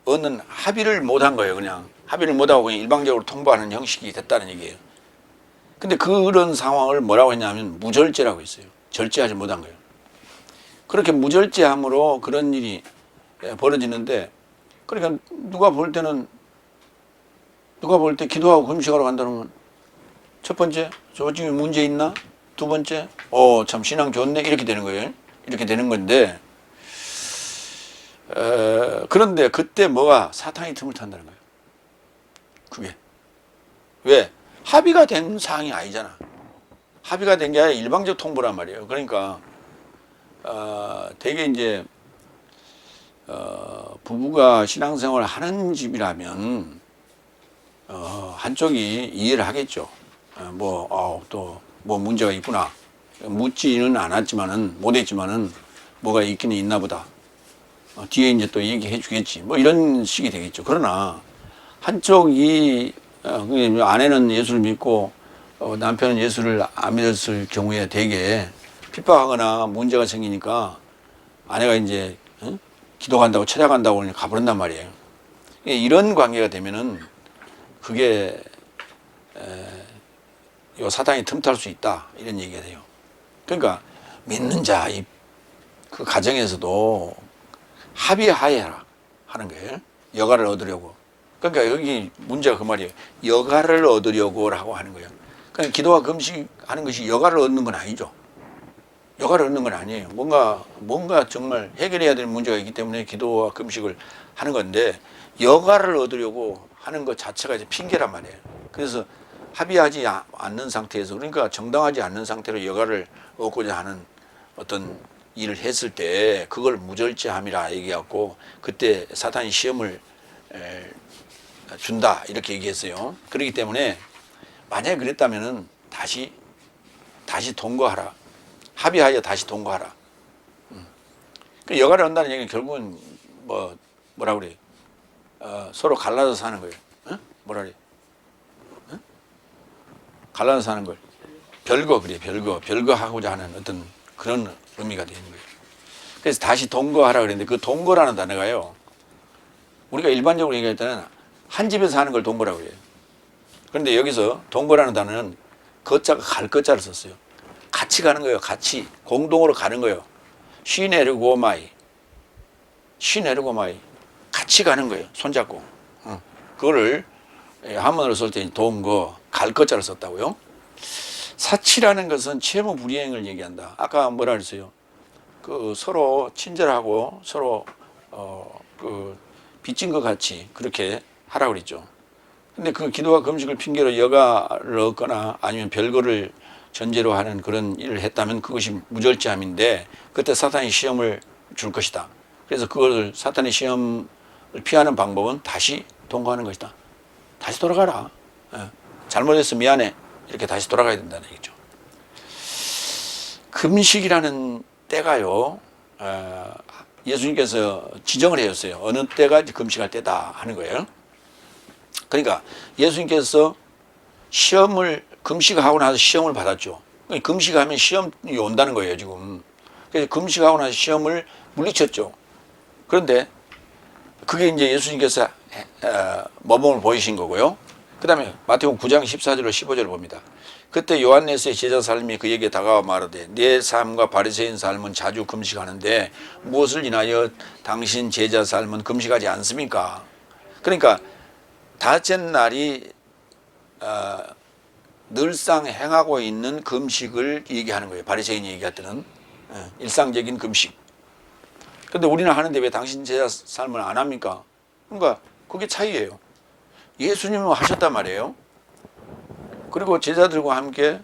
얻는 합의를 못한 거예요. 그냥 합의를 못하고 그냥 일방적으로 통보하는 형식이 됐다는 얘기예요. 근데 그런 상황을 뭐라고 했냐면 무절제라고 했어요. 절제하지 못한 거예요. 그렇게 무절제함으로 그런 일이 벌어지는데, 그러니까 누가 볼 때 기도하고 금식하러 간다는 첫 번째, 저 집에 문제 있나? 두 번째, 참 신앙 좋네, 이렇게 되는 거예요. 이렇게 되는 건데, 그런데 그때 뭐가 사탄이 틈을 탄다는 거예요. 그게 왜? 합의가 된 사항이 아니잖아. 합의가 된 게 아니라 일방적 통보란 말이에요. 그러니까 되게 이제 부부가 신앙생활을 하는 집이라면 한쪽이 이해를 하겠죠. 또 뭐 문제가 있구나. 묻지는 않았지만은 못했지만은 뭐가 있기는 있나 보다. 뒤에 이제 또 얘기해 주겠지. 뭐 이런 식이 되겠죠. 그러나 한쪽이 아내는 예수를 믿고 남편은 예수를 안 믿었을 경우에 되게 핍박하거나 문제가 생기니까 아내가 이제 기도간다고 찾아간다고 가버린단 말이에요. 이런 관계가 되면은 그게 요 사단이 틈탈 수 있다, 이런 얘기가 돼요. 그러니까 믿는 자 그 가정에서도 합의하에 하는 거예요. 여가를 얻으려고. 그러니까 여기 문제가 그 말이에요. 여가를 얻으려고라고 하는 거예요. 그러니까 기도와 금식하는 것이 여가를 얻는 건 아니죠. 여가를 얻는 건 아니에요. 뭔가 정말 해결해야 될 문제가 있기 때문에 기도와 금식을 하는 건데, 여가를 얻으려고 하는 것 자체가 이제 핑계란 말이에요. 그래서 합의하지 않는 상태에서, 그러니까 정당하지 않는 상태로 여가를 얻고자 하는 어떤 일을 했을 때 그걸 무절제함이라 얘기하고, 그때 사탄이 시험을 준다, 이렇게 얘기했어요. 그렇기 때문에 만약에 그랬다면은 다시 동거하라. 합의하여 다시 동거하라. 여가를 한다는 얘기는 결국은 뭐라 그래? 서로 갈라서 사는 거예요. 뭐라 그래? 갈라서 사는 걸 별거하고자 하는 어떤 그런 의미가 되는 거예요. 그래서 다시 동거하라 그랬는데, 그 동거라는 단어가요, 우리가 일반적으로 얘기할 때는 한 집에서 사는 걸 동거라고 해요. 그런데 여기서 동거라는 단어는 거자가 갈 거자를 썼어요. 같이 가는 거예요. 같이 공동으로 가는 거예요. 시네르고마이 같이 가는 거예요. 손잡고. 그거를 한문으로 쓸 때 동거, 갈 거자를 썼다고요. 사치라는 것은 채무 불이행을 얘기한다. 아까 뭐라 그랬어요? 그 서로 친절하고 서로 그 빚진 것 같이 그렇게 하라고 그랬죠. 근데 그 기도와 금식을 핑계로 여가를 얻거나 아니면 별거를 전제로 하는 그런 일을 했다면 그것이 무절제함인데, 그때 사탄이 시험을 줄 것이다. 그래서 그걸 사탄의 시험을 피하는 방법은 다시 동거하는 것이다. 다시 돌아가라. 잘못해서 미안해. 이렇게 다시 돌아가야 된다는 얘기죠. 금식이라는 때가요, 예수님께서 지정을 해줬어요. 어느 때가 금식할 때다 하는 거예요. 그러니까 예수님께서 금식하고 나서 시험을 받았죠. 금식하면 시험이 온다는 거예요, 지금. 그래서 금식하고 나서 시험을 물리쳤죠. 그런데 그게 이제 예수님께서 모범을 보이신 거고요. 그 다음에 마태복음 9장 14절로 15절을 봅니다. 그때 요한네스의 제자 살림이 그에게 다가와 말하되, 내 삶과 바리새인 삶은 자주 금식하는데 무엇을 인하여 당신 제자 삶은 금식하지 않습니까? 그러니까 다째 날이 늘상 행하고 있는 금식을 얘기하는 거예요. 바리새인이 얘기할 때는 일상적인 금식. 그런데 우리는 하는데 왜 당신 제자 삶을 안 합니까? 그러니까 그게 차이예요. 예수님은 하셨단 말이에요. 그리고 제자들과 함께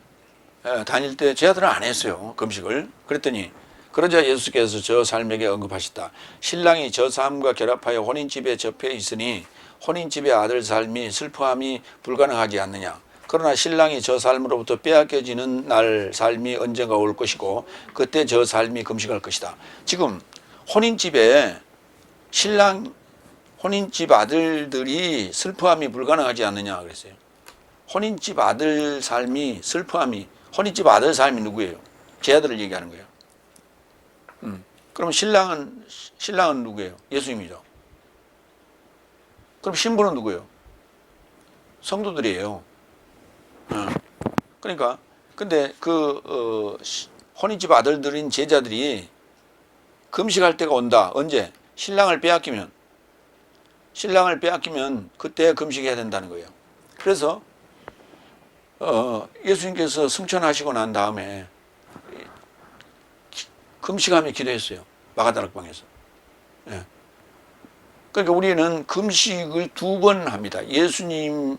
다닐 때 제자들은 안 했어요, 금식을. 그랬더니 그러자 예수께서 저 삶에게 언급하셨다. 신랑이 저 삶과 결합하여 혼인집에 접해 있으니 혼인집의 아들 삶이 슬퍼함이 불가능하지 않느냐. 그러나 신랑이 저 삶으로부터 빼앗겨지는 날 삶이 언젠가 올 것이고 그때 저 삶이 금식할 것이다. 지금 혼인집에 혼인집 아들들이 슬퍼함이 불가능하지 않느냐 그랬어요. 혼인집 아들 삶이 혼인집 아들 삶이 누구예요? 제 아들을 얘기하는 거예요. 그럼 신랑은 누구예요? 예수님이죠. 그럼 신부는 누구예요? 성도들이에요. 그러니까 근데 혼인집 아들들인 제자들이 금식할 때가 온다. 언제? 신랑을 빼앗기면 그때 금식해야 된다는 거예요. 그래서 예수님께서 승천하시고 난 다음에 금식하며 기도했어요. 마가다락방에서. 예. 그러니까 우리는 금식을 2번 합니다. 예수님의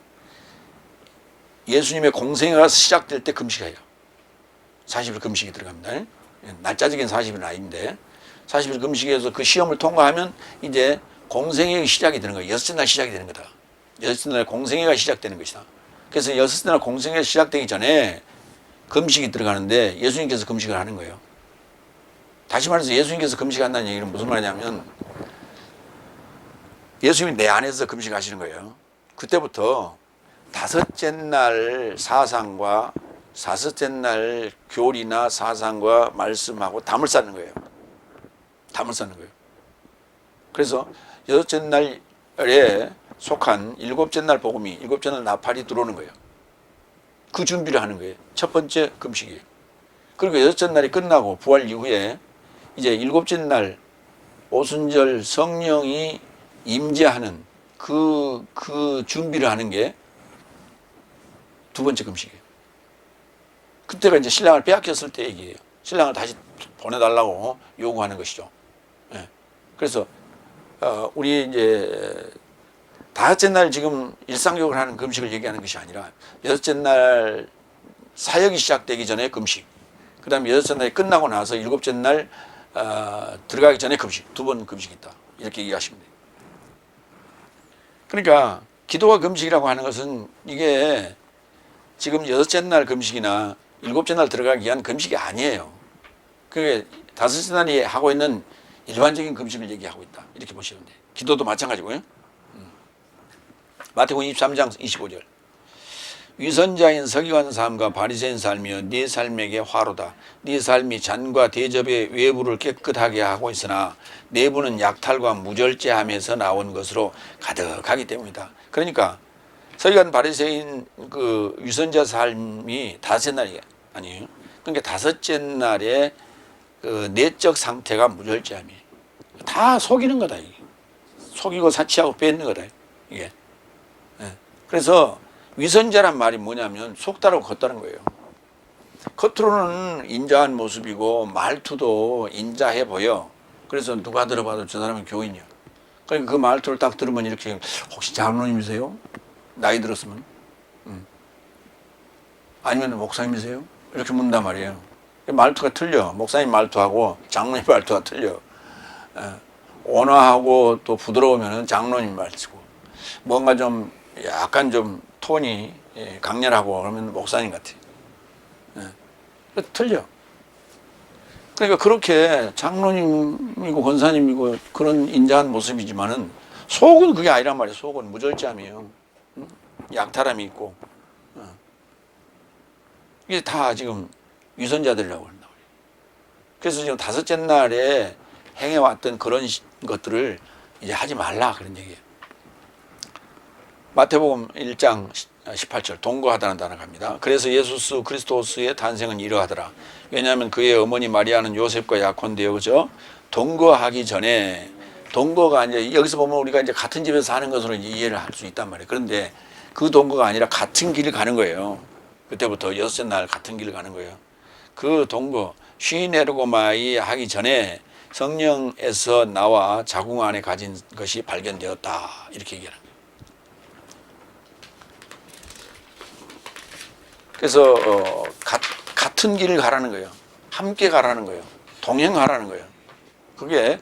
공생애가 시작될 때 금식해요. 40일 금식이 들어갑니다. 예? 날짜적인 40일은 아닌데 40일 금식에서 그 시험을 통과하면 이제 공생애가 시작이 되는 거예요. 6째 날 시작이 되는 거다. 6째 날 공생애가 시작되는 것이다. 그래서 6째 날 공생애가 시작되기 전에 금식이 들어가는데 예수님께서 금식을 하는 거예요. 다시 말해서 예수님께서 금식한다는 얘기는 무슨 말이냐면 예수님이 내 안에서 금식하시는 거예요. 그때부터 5째 날 사상과 5째 날 교리나 사상과 말씀하고 담을 쌓는 거예요. 담을 쌓는 거예요. 그래서 6째 날에 속한 7째 날 복음이 7째 날 나팔이 들어오는 거예요. 그 준비를 하는 거예요. 첫 번째 금식이에요. 그리고 6째 날이 끝나고 부활 이후에 이제 7째 날 오순절 성령이 임재하는 그 준비를 하는 게 2번째 금식이에요. 그때가 이제 신랑을 빼앗겼을 때 얘기예요. 신랑을 다시 보내달라고 요구하는 것이죠. 예. 그래서 우리 이제 5째 날 지금 일상적으로 하는 금식을 얘기하는 것이 아니라 6째 날 사역이 시작되기 전에 금식, 그 다음에 6째 날이 끝나고 나서 7째 날 들어가기 전에 금식, 2번 금식이 있다. 이렇게 얘기하시면 돼요. 그러니까 기도와 금식이라고 하는 것은 이게 지금 6째 날 금식이나 7째 날 들어가기 위한 금식이 아니에요. 그게 5째 날이 하고 있는 일반적인 금식을 얘기하고 있다. 이렇게 보시면 돼요. 기도도 마찬가지고요. 마태복음 23장 25절. 위선자인 서기관 삶과 바리새인 삶이여 네 삶에게 화로다. 네 삶이 잔과 대접의 외부를 깨끗하게 하고 있으나 내부는 약탈과 무절제함에서 나온 것으로 가득하기 때문이다. 그러니까 서기관 바리새인 그 위선자 삶이 5째 날이 아니에요. 그러니까 5째 날에 그 내적 상태가 무절제함이에요. 다 속이는 거다. 이게. 속이고 사치하고 뺏는 거다. 이게. 그래서 위선자란 말이 뭐냐면 속다라고 겉다는 거예요. 겉으로는 인자한 모습이고 말투도 인자해 보여. 그래서 누가 들어봐도 저 사람은 교인이야. 그러니까 그 말투를 딱 들으면 이렇게 혹시 장로님이세요? 나이 들었으면 아니면 목사님이세요? 이렇게 묻는단 말이에요. 말투가 틀려. 목사님 말투하고 장로님 말투가 틀려. 온화하고 또 부드러우면 장로님 말투고 뭔가 좀 약간 좀 톤이 강렬하고 그러면 목사님 같아요. 틀려. 그러니까 그렇게 장로님이고 권사님이고 그런 인자한 모습이지만은 속은 그게 아니란 말이에요. 속은 무절제함이에요. 약탈함이 있고. 이게 다 지금 위선자들이라고 한다고 해요. 그래서 지금 5째 날에 행해왔던 그런 것들을 이제 하지 말라 그런 얘기예요. 마태복음 1장 18절 동거하다는 단어가 갑니다. 그래서 예수스 그리스도스의 탄생은 이러하더라. 왜냐하면 그의 어머니 마리아는 요셉과 약혼되어 그죠? 동거하기 전에 동거가 이제 여기서 보면 우리가 이제 같은 집에서 사는 것으로 이해를 할 수 있단 말이에요. 그런데 그 동거가 아니라 같은 길을 가는 거예요. 그때부터 6째 날 같은 길을 가는 거예요. 그 동거 쉬네르고마이 하기 전에 성령에서 나와 자궁 안에 가진 것이 발견되었다. 이렇게 얘기하는 거예요. 그래서 같은 길을 가라는 거예요. 함께 가라는 거예요. 동행하라는 거예요. 그게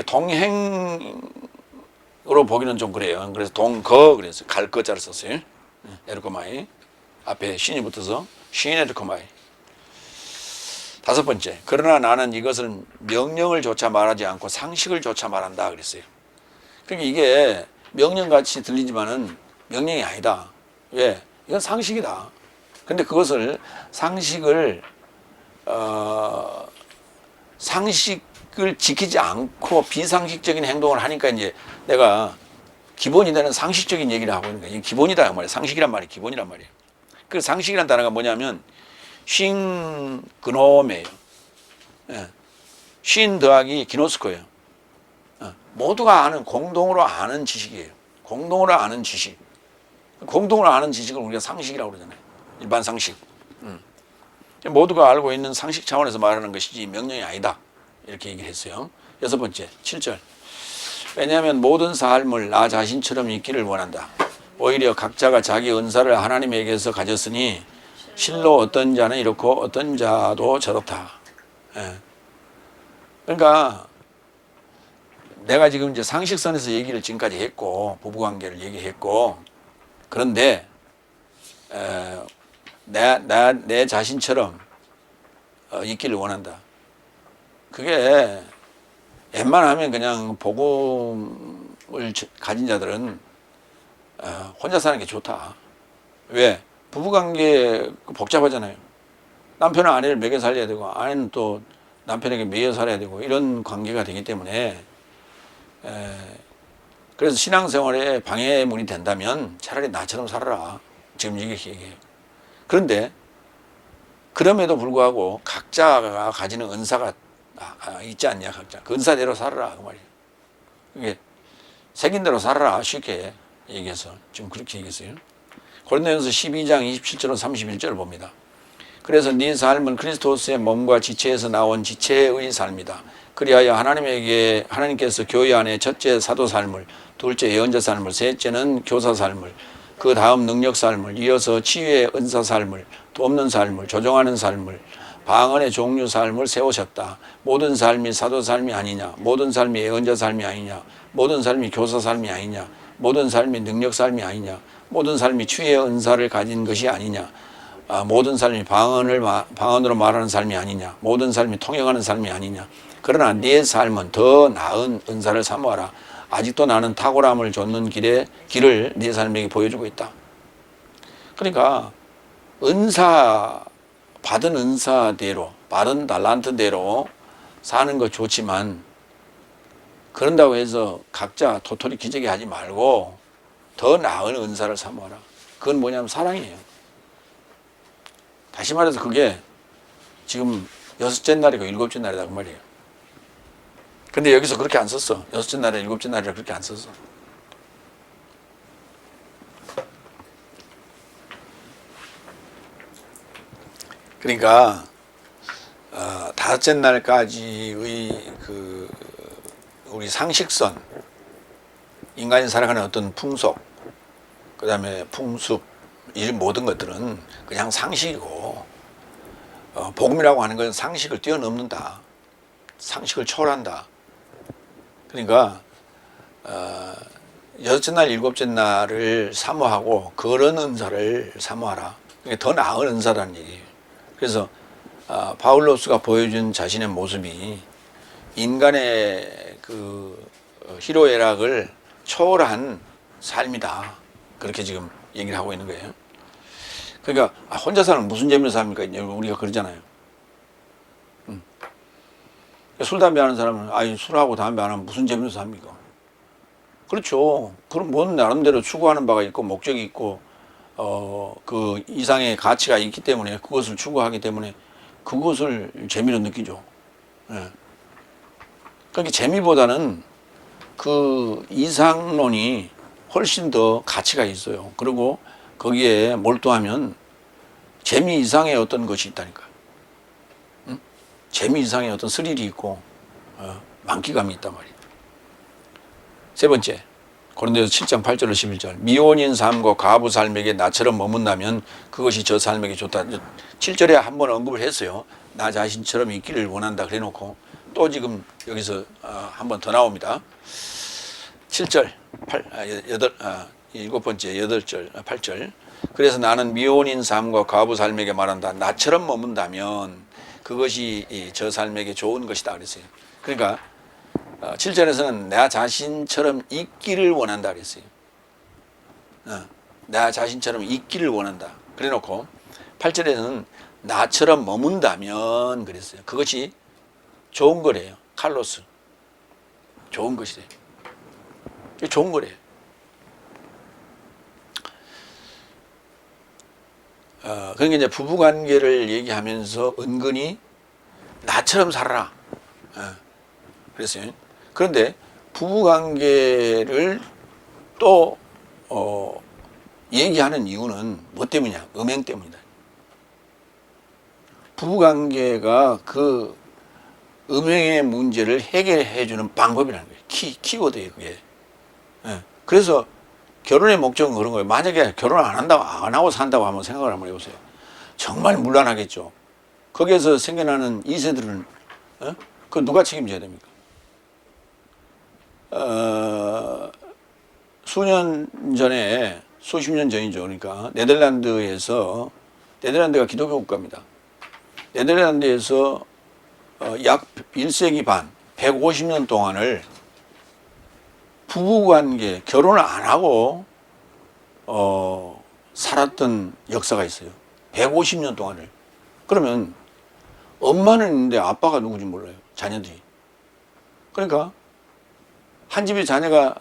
동행으로 보기는 좀 그래요. 그래서 그래서 갈 거자를 썼어요. 에르코마이 앞에 신이 붙어서 신에르코마이. 다섯 번째, 그러나 나는 이것은 명령을 조차 말하지 않고 상식을 조차 말한다 그랬어요. 그러니까 이게 명령같이 들리지만은 명령이 아니다. 왜? 이건 상식이다. 근데 그것을 상식을 지키지 않고 비상식적인 행동을 하니까 이제 내가 기본이 되는 상식적인 얘기를 하고 있는 거예요. 이게 기본이다 그 말이에요. 상식이란 말이 기본이란 말이에요. 그 상식이란 단어가 뭐냐면 신 그놈이에요. 예. 신 더하기 기노스코예요. 모두가 아는 공동으로 아는 지식이에요. 공동으로 아는 지식. 공동으로 아는 지식을 우리가 상식이라고 그러잖아요. 일반 상식. 모두가 알고 있는 상식 차원에서 말하는 것이지 명령이 아니다. 이렇게 얘기를 했어요. 여섯 번째, 7절. 왜냐하면 모든 삶을 나 자신처럼 있기를 원한다. 오히려 각자가 자기 은사를 하나님에게서 가졌으니 실로 어떤 자는 이렇고 어떤 자도 저렇다. 예. 그러니까 내가 지금 이제 상식선에서 얘기를 지금까지 했고 부부관계를 얘기했고 그런데 내 자신처럼 있기를 원한다. 그게 웬만하면 그냥 복음을 가진 자들은 혼자 사는 게 좋다. 왜? 부부관계 복잡하잖아요. 남편은 아내를 먹여 살려야 되고 아내는 또 남편에게 먹여 살아야 되고 이런 관계가 되기 때문에 그래서 신앙생활에 방해물이 된다면 차라리 나처럼 살아라. 지금 이렇게 얘기해요. 그런데 그럼에도 불구하고 각자가 가지는 은사가 있지 않냐 각자. 그 은사대로 살아라 그 말이에요. 이게 새긴 대로 살아라 쉽게 얘기해서 지금 그렇게 얘기했어요. 고린도전서 12장 27절로 31절을 봅니다. 그래서 네 삶은 그리스도스의 몸과 지체에서 나온 지체의 삶이다. 그리하여 하나님께서 교회 안에 첫째 사도 삶을, 둘째 예언자 삶을, 셋째는 교사 삶을, 그 다음 능력 삶을, 이어서 치유의 은사 삶을, 돕는 삶을, 조종하는 삶을, 방언의 종류 삶을 세우셨다. 모든 삶이 사도 삶이 아니냐? 모든 삶이 예언자 삶이 아니냐? 모든 삶이 교사 삶이 아니냐? 모든 삶이 능력 삶이 아니냐? 모든 삶이 치유의 은사를 가진 것이 아니냐? 모든 삶이 방언으로 말하는 삶이 아니냐? 모든 삶이 통역하는 삶이 아니냐? 그러나 네 삶은 더 나은 은사를 사모하라. 아직도 나는 탁월함을 좇는 길을 네 삶에게 보여주고 있다. 그러니까 받은 은사대로, 받은 달란트대로 사는 거 좋지만 그런다고 해서 각자 도토리 기저귀 하지 말고 더 나은 은사를 사모하라. 그건 뭐냐면 사랑이에요. 다시 말해서 그게 지금 여섯째 날이고 일곱째 날이다 그 말이에요. 근데 여기서 그렇게 안 썼어. 여섯째 날에 일곱째 날이라 그렇게 안 썼어. 그러니까 다섯째 날까지의 우리 상식선, 인간이 살아가는 어떤 풍속, 그 다음에 풍습, 이 모든 것들은 그냥 상식이고 복음이라고 하는 건 상식을 뛰어넘는다. 상식을 초월한다. 그러니까 여섯째 날, 일곱째 날을 사모하고 그런 은사를 사모하라. 그게 더 나은 은사라는 얘기예요. 그래서 바울로스가 보여준 자신의 모습이 인간의 그 희로애락을 초월한 삶이다. 그렇게 지금 얘기를 하고 있는 거예요. 그러니까 혼자 사는 무슨 재미로 삽니까? 우리가 그러잖아요. 술, 담배 하는 사람은 술하고 담배 안 하면 무슨 재미로 삽니까? 그렇죠. 그럼 뭔 나름대로 추구하는 바가 있고 목적이 있고 그 이상의 가치가 있기 때문에 그것을 추구하기 때문에 그것을 재미로 느끼죠. 예. 그러니까 재미보다는 그 이상론이 훨씬 더 가치가 있어요. 그리고 거기에 몰두하면 재미 이상의 어떤 것이 있다니까. 응? 재미 이상의 어떤 스릴이 있고 만기감이 있단 말이에요. 세 번째, 고린도서 7장 8절로 11절. 미혼인 삶과 과부 삶에게 나처럼 머문다면 그것이 저 삶에게 좋다. 7절에 한번 언급을 했어요. 나 자신처럼 있기를 원한다 그래놓고 또 지금 여기서 한번 더 나옵니다. 7절, 7번째 8절, 8절. 그래서 나는 미혼인 삶과 과부 삶에게 말한다. 나처럼 머문다면 그것이 저 삶에게 좋은 것이다 그랬어요. 그러니까 7절에서는 나 자신처럼 있기를 원한다 그랬어요. 나 자신처럼 있기를 원한다. 그래 놓고 8절에서는 나처럼 머문다면 그랬어요. 그것이 좋은 거래요. 칼로스. 좋은 것이래요. 좋은 거래요. 그러니까 이제 부부관계를 얘기하면서 은근히 나처럼 살아라. 그랬어요. 그런데 부부관계를 또 얘기하는 이유는 뭐 때문이냐? 음행 때문이다. 부부관계가 그 음행의 문제를 해결해 주는 방법이라는 거예요. 키워드예요, 그게. 그래서 결혼의 목적은 그런 거예요. 만약에 결혼 안 하고 산다고 한번 생각을 한번 해보세요. 정말 문란하겠죠. 거기에서 생겨나는 2세들은, 그 누가 책임져야 됩니까? 수십 년 전이죠. 그러니까 네덜란드가 기독교 국가입니다. 네덜란드에서 약 1세기 반, 150년 동안을 부부관계, 결혼을 안 하고 살았던 역사가 있어요. 150년 동안을. 그러면 엄마는 있는데 아빠가 누구지 몰라요. 자녀들이. 그러니까 한 집에 자녀가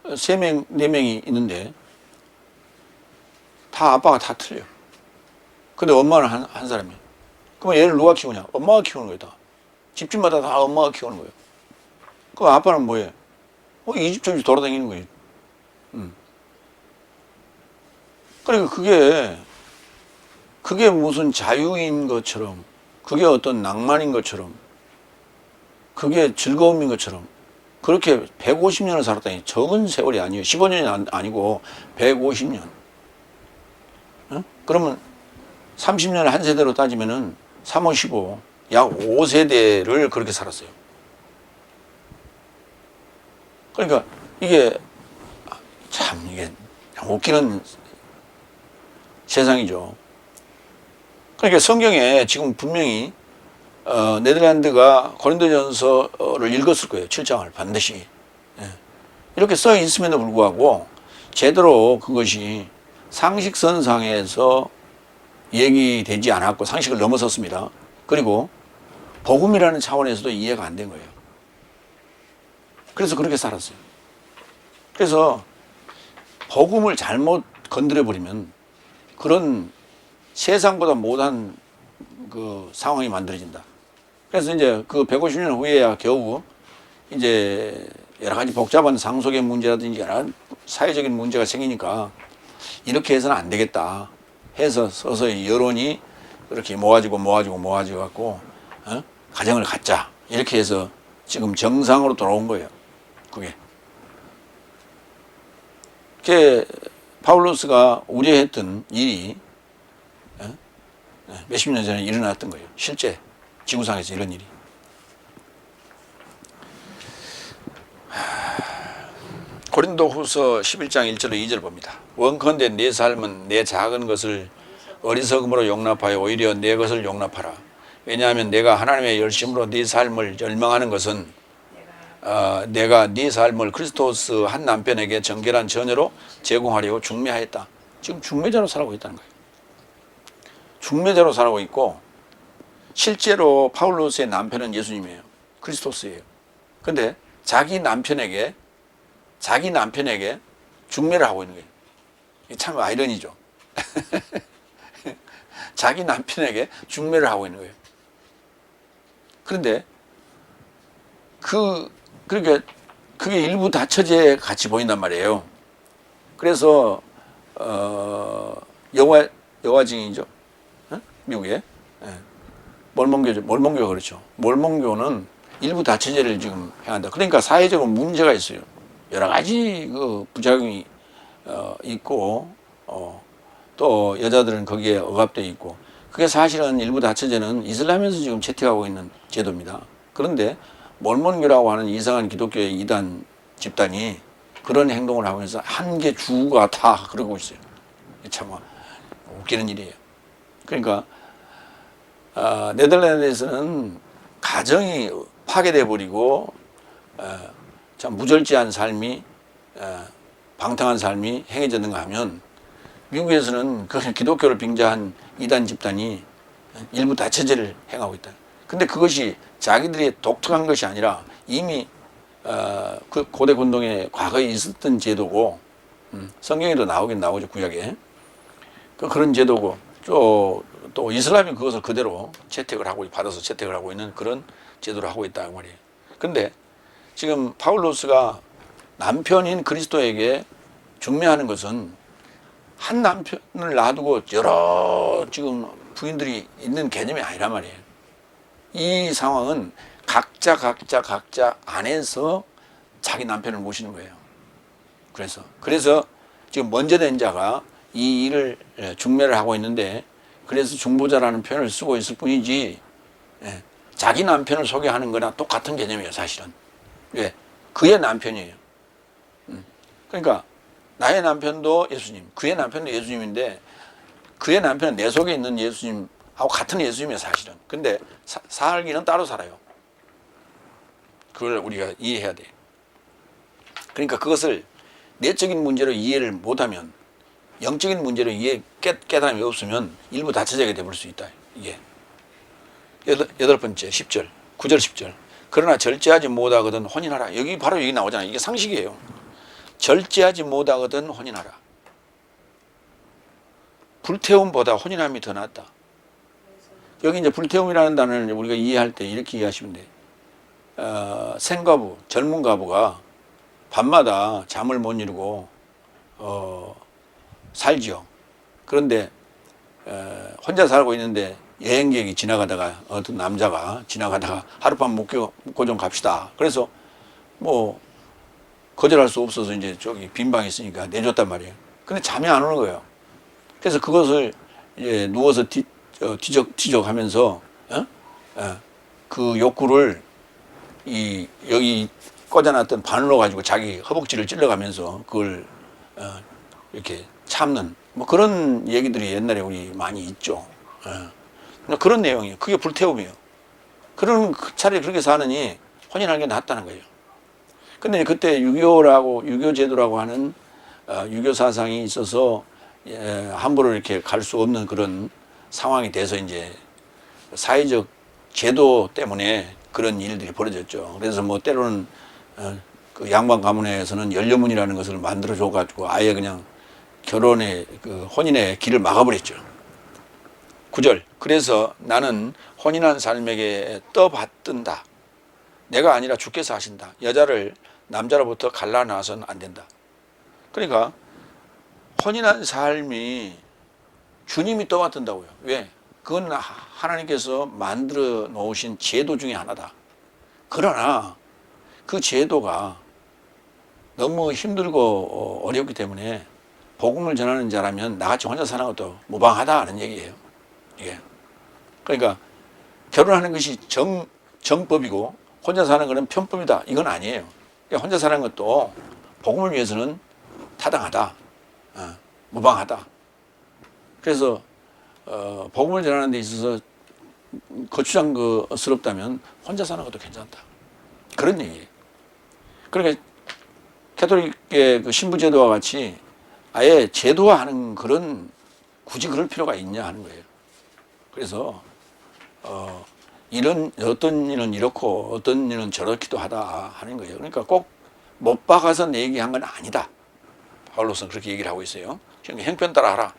3명, 4명이 있는데 다 아빠가 다 틀려. 근데 엄마는 한 사람이에요. 그러면 얘를 누가 키우냐? 엄마가 키우는 거예요. 다. 집집마다 다 엄마가 키우는 거예요. 그럼 아빠는 뭐예요? 이 집 저 집 돌아다니는 거예요. 그러니까 그게 무슨 자유인 것처럼, 그게 어떤 낭만인 것처럼, 그게 즐거움인 것처럼 그렇게 150년을 살았다니 적은 세월이 아니에요. 15년이 아니고 150년. 그러면 30년을 한 세대로 따지면은 3, 5, 15, 약 5세대를 그렇게 살았어요. 그러니까 이게 웃기는 세상이죠. 그러니까 성경에 지금 분명히 네덜란드가 고린도전서를 읽었을 거예요. 7장을 반드시. 이렇게 써 있음에도 불구하고 제대로 그것이 상식선상에서 얘기되지 않았고 상식을 넘어섰습니다. 그리고 복음이라는 차원에서도 이해가 안 된 거예요. 그래서 그렇게 살았어요. 그래서 복음을 잘못 건드려버리면 그런 세상보다 못한 그 상황이 만들어진다. 그래서 이제 그 150년 후에야 겨우 이제 여러 가지 복잡한 상속의 문제라든지 여러 사회적인 문제가 생기니까 이렇게 해서는 안 되겠다 해서 서서히 여론이 이렇게 모아지고 갖고 가정을 갖자 이렇게 해서 지금 정상으로 돌아온 거예요. 그게 파울로스가 우려했던 일이 몇십 년 전에 일어났던 거예요. 실제 지구상에서 이런 일이. 고린도후서 11장 1절로 2절 봅니다. 원컨대 내 삶은 내 작은 것을 어리석음으로 용납하여 오히려 내 것을 용납하라. 왜냐하면 내가 하나님의 열심으로 네 삶을 열망하는 것은 내가 네 삶을 그리스도스 한 남편에게 정결한 처녀로 제공하려고 중매하였다. 지금 중매자로 살아가고 있다는 거예요. 중매자로 살아가고 있고 실제로 파울로스의 남편은 예수님이에요. 그리스도스예요. 근데 자기 남편에게 중매를 하고 있는 거예요. 이게 참 아이러니죠. 자기 남편에게 중매를 하고 있는 거예요. 그런데 그러니까 그게 일부 다처제 같이 보인단 말이에요. 그래서 여화 증인이죠. 미국에 몰몬교죠. 몰몬교가 그렇죠. 몰몬교는 일부 다처제를 지금 행한다. 그러니까 사회적으로 문제가 있어요. 여러 가지 그 부작용이 있고 또 여자들은 거기에 억압되어 있고 그게 사실은 일부 다처제는 이슬람에서 지금 채택하고 있는 제도입니다. 그런데 몰몬교라고 하는 이상한 기독교의 이단 집단이 그런 행동을 하면서 한 개 주가 다 그러고 있어요. 참 웃기는 일이에요. 그러니까 네덜란드에서는 가정이 파괴돼 버리고 참 무절제한 삶이 방탕한 삶이 행해졌는가 하면 미국에서는 그 기독교를 빙자한 이단 집단이 일부 다처제를 행하고 있다. 근데 그것이 자기들이 독특한 것이 아니라 이미 그 고대 군동에 과거에 있었던 제도고 성경에도 나오긴 나오죠, 구약에. 그런 제도고 또 이슬람이 그것을 그대로 받아서 채택을 하고 있는 그런 제도를 하고 있다 그 말이에요. 근데 지금 파울로스가 남편인 그리스도에게 중매하는 것은 한 남편을 놔두고 여러 지금 부인들이 있는 개념이 아니란 말이에요. 이 상황은 각자 안에서 자기 남편을 모시는 거예요. 그래서 지금 먼저 된 자가 이 일을 중매를 하고 있는데 그래서 중보자라는 표현을 쓰고 있을 뿐이지 자기 남편을 소개하는 거나 똑같은 개념이에요, 사실은. 왜? 그의 남편이에요. 그러니까 나의 남편도 예수님, 그의 남편도 예수님인데 그의 남편은 내 속에 있는 예수님하고 같은 예수님이에요, 사실은. 근데 살기는 따로 살아요. 그걸 우리가 이해해야 돼요. 그러니까 그것을 내적인 문제로 이해를 못하면 영적인 문제로 깨달음이 없으면 일부 다처제가 되어버릴 수 있다. 이게 여덟 번째 10절 9절 10절 그러나 절제하지 못하거든 혼인하라. 여기 나오잖아요. 이게 상식이에요. 절제하지 못하거든 혼인하라. 불태움보다 혼인함이 더 낫다. 여기 이제 불태움이라는 단어를 우리가 이해할 때 이렇게 이해하시면 돼요. 생과부, 젊은 과부가 밤마다 잠을 못 이루고 살지요. 그런데 혼자 살고 있는데 여행객이 지나가다가 어떤 남자가 지나가다가 하룻밤 묵고 좀 갑시다. 그래서 뭐 거절할 수 없어서 이제 저기 빈 방이 있으니까 내줬단 말이에요. 근데 잠이 안 오는 거예요. 그래서 그것을 이제 누워서 뒤적하면서 그 욕구를 여기 꽂아놨던 바늘로 가지고 자기 허벅지를 찔러가면서 그걸 이렇게 참는 뭐 그런 얘기들이 옛날에 우리 많이 있죠. 그런 내용이에요. 그게 불태움이에요. 그런 차라리 그렇게 사느니 혼인하는 게 낫다는 거예요. 근데 그때 유교 제도라고 하는 유교 사상이 있어서 함부로 이렇게 갈 수 없는 그런 상황이 돼서 이제 사회적 제도 때문에 그런 일들이 벌어졌죠. 그래서 뭐 때로는 그 양반 가문에서는 연료문이라는 것을 만들어 줘가지고 아예 그냥 혼인의 길을 막아버렸죠. 9절 그래서 나는 혼인한 삶에게 떠받든다. 내가 아니라 주께서 하신다. 여자를 남자로부터 갈라놔서는 안 된다. 그러니까 혼인한 삶이 주님이 떠받든다고요. 왜? 그건 하나님께서 만들어 놓으신 제도 중에 하나다. 그러나 그 제도가 너무 힘들고 어렵기 때문에 복음을 전하는 자라면 나같이 혼자 사는 것도 무방하다는 얘기예요. 예. 그러니까 결혼하는 것이 정법이고 혼자 사는 것은 편법이다. 이건 아니에요. 그러니까 혼자 사는 것도 복음을 위해서는 타당하다. 무방하다. 그래서 복음을 전하는 데 있어서 거추장스럽다면 혼자 사는 것도 괜찮다. 그런 얘기예요. 그러니까 캐톨릭의 그 신부제도와 같이 아예 제도화하는 굳이 그럴 필요가 있냐 하는 거예요. 그래서 어떤 일은 이렇고 어떤 일은 저렇기도 하다 하는 거예요. 그러니까 꼭 못 박아서 내 얘기한 건 아니다. 바울로스는 그렇게 얘기를 하고 있어요. 형편 따라 하라.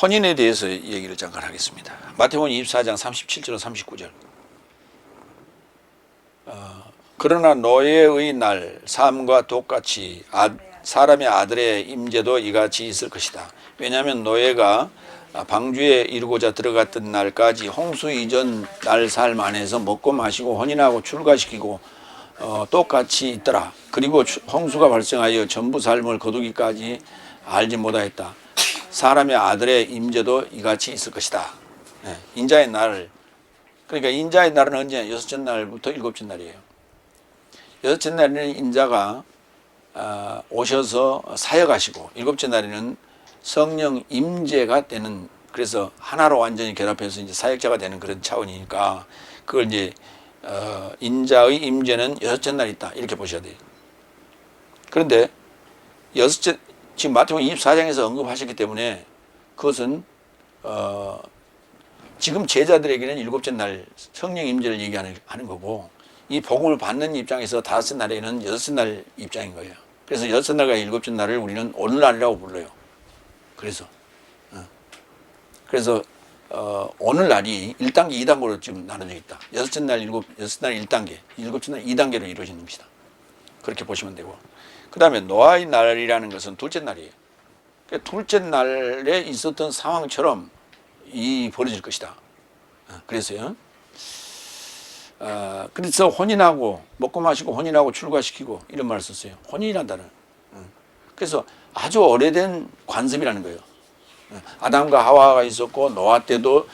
혼인에 대해서 얘기를 잠깐 하겠습니다. 마태복음 24장 37절 39절. 그러나 노예의 날 삶과 똑같이 사람의 아들의 임재도 이같이 있을 것이다. 왜냐하면 노예가 방주에 이르고자 들어갔던 날까지 홍수 이전 날 삶 안에서 먹고 마시고 혼인하고 출가시키고 똑같이 있더라. 그리고 홍수가 발생하여 전부 삶을 거두기까지 알지 못하였다. 사람의 아들의 임재도 이같이 있을 것이다. 네, 인자의 날. 그러니까 인자의 날은 언제? 여섯째 날부터 일곱째 날이에요. 여섯째 날에는 인자가 오셔서 사역하시고, 일곱째 날에는 성령 임재가 되는, 그래서 하나로 완전히 결합해서 이제 사역자가 되는 그런 차원이니까, 그걸 이제 인자의 임재는 여섯째 날이 있다, 이렇게 보셔야 돼요. 그런데 여섯째, 지금 마태복음 24장에서 언급하셨기 때문에 그것은 지금 제자들에게는 일곱째 날 성령 임재를 얘기하는 거고, 이 복음을 받는 입장에서 다섯째 날에는 여섯째 날 입장인 거예요. 그래서 여섯째 날과 일곱째 날을 우리는 오늘날이라고 불러요. 그래서 오늘날이 1단계, 2단계로 지금 나눠져 있다. 여섯째 날 1단계, 일곱째 날 2단계로 이루어지는 것이다. 그렇게 보시면 되고, 그 다음에 노아의 날이라는 것은 둘째 날이에요. 그러니까 둘째 날에 있었던 상황처럼 벌어질 것이다. 그래서요. 그래서 혼인하고 먹고 마시고 혼인하고 출가시키고 이런 말을 썼어요. 혼인이란다는. 그래서 아주 오래된 관습이라는 거예요. 아담과 하와가 있었고 노아 때도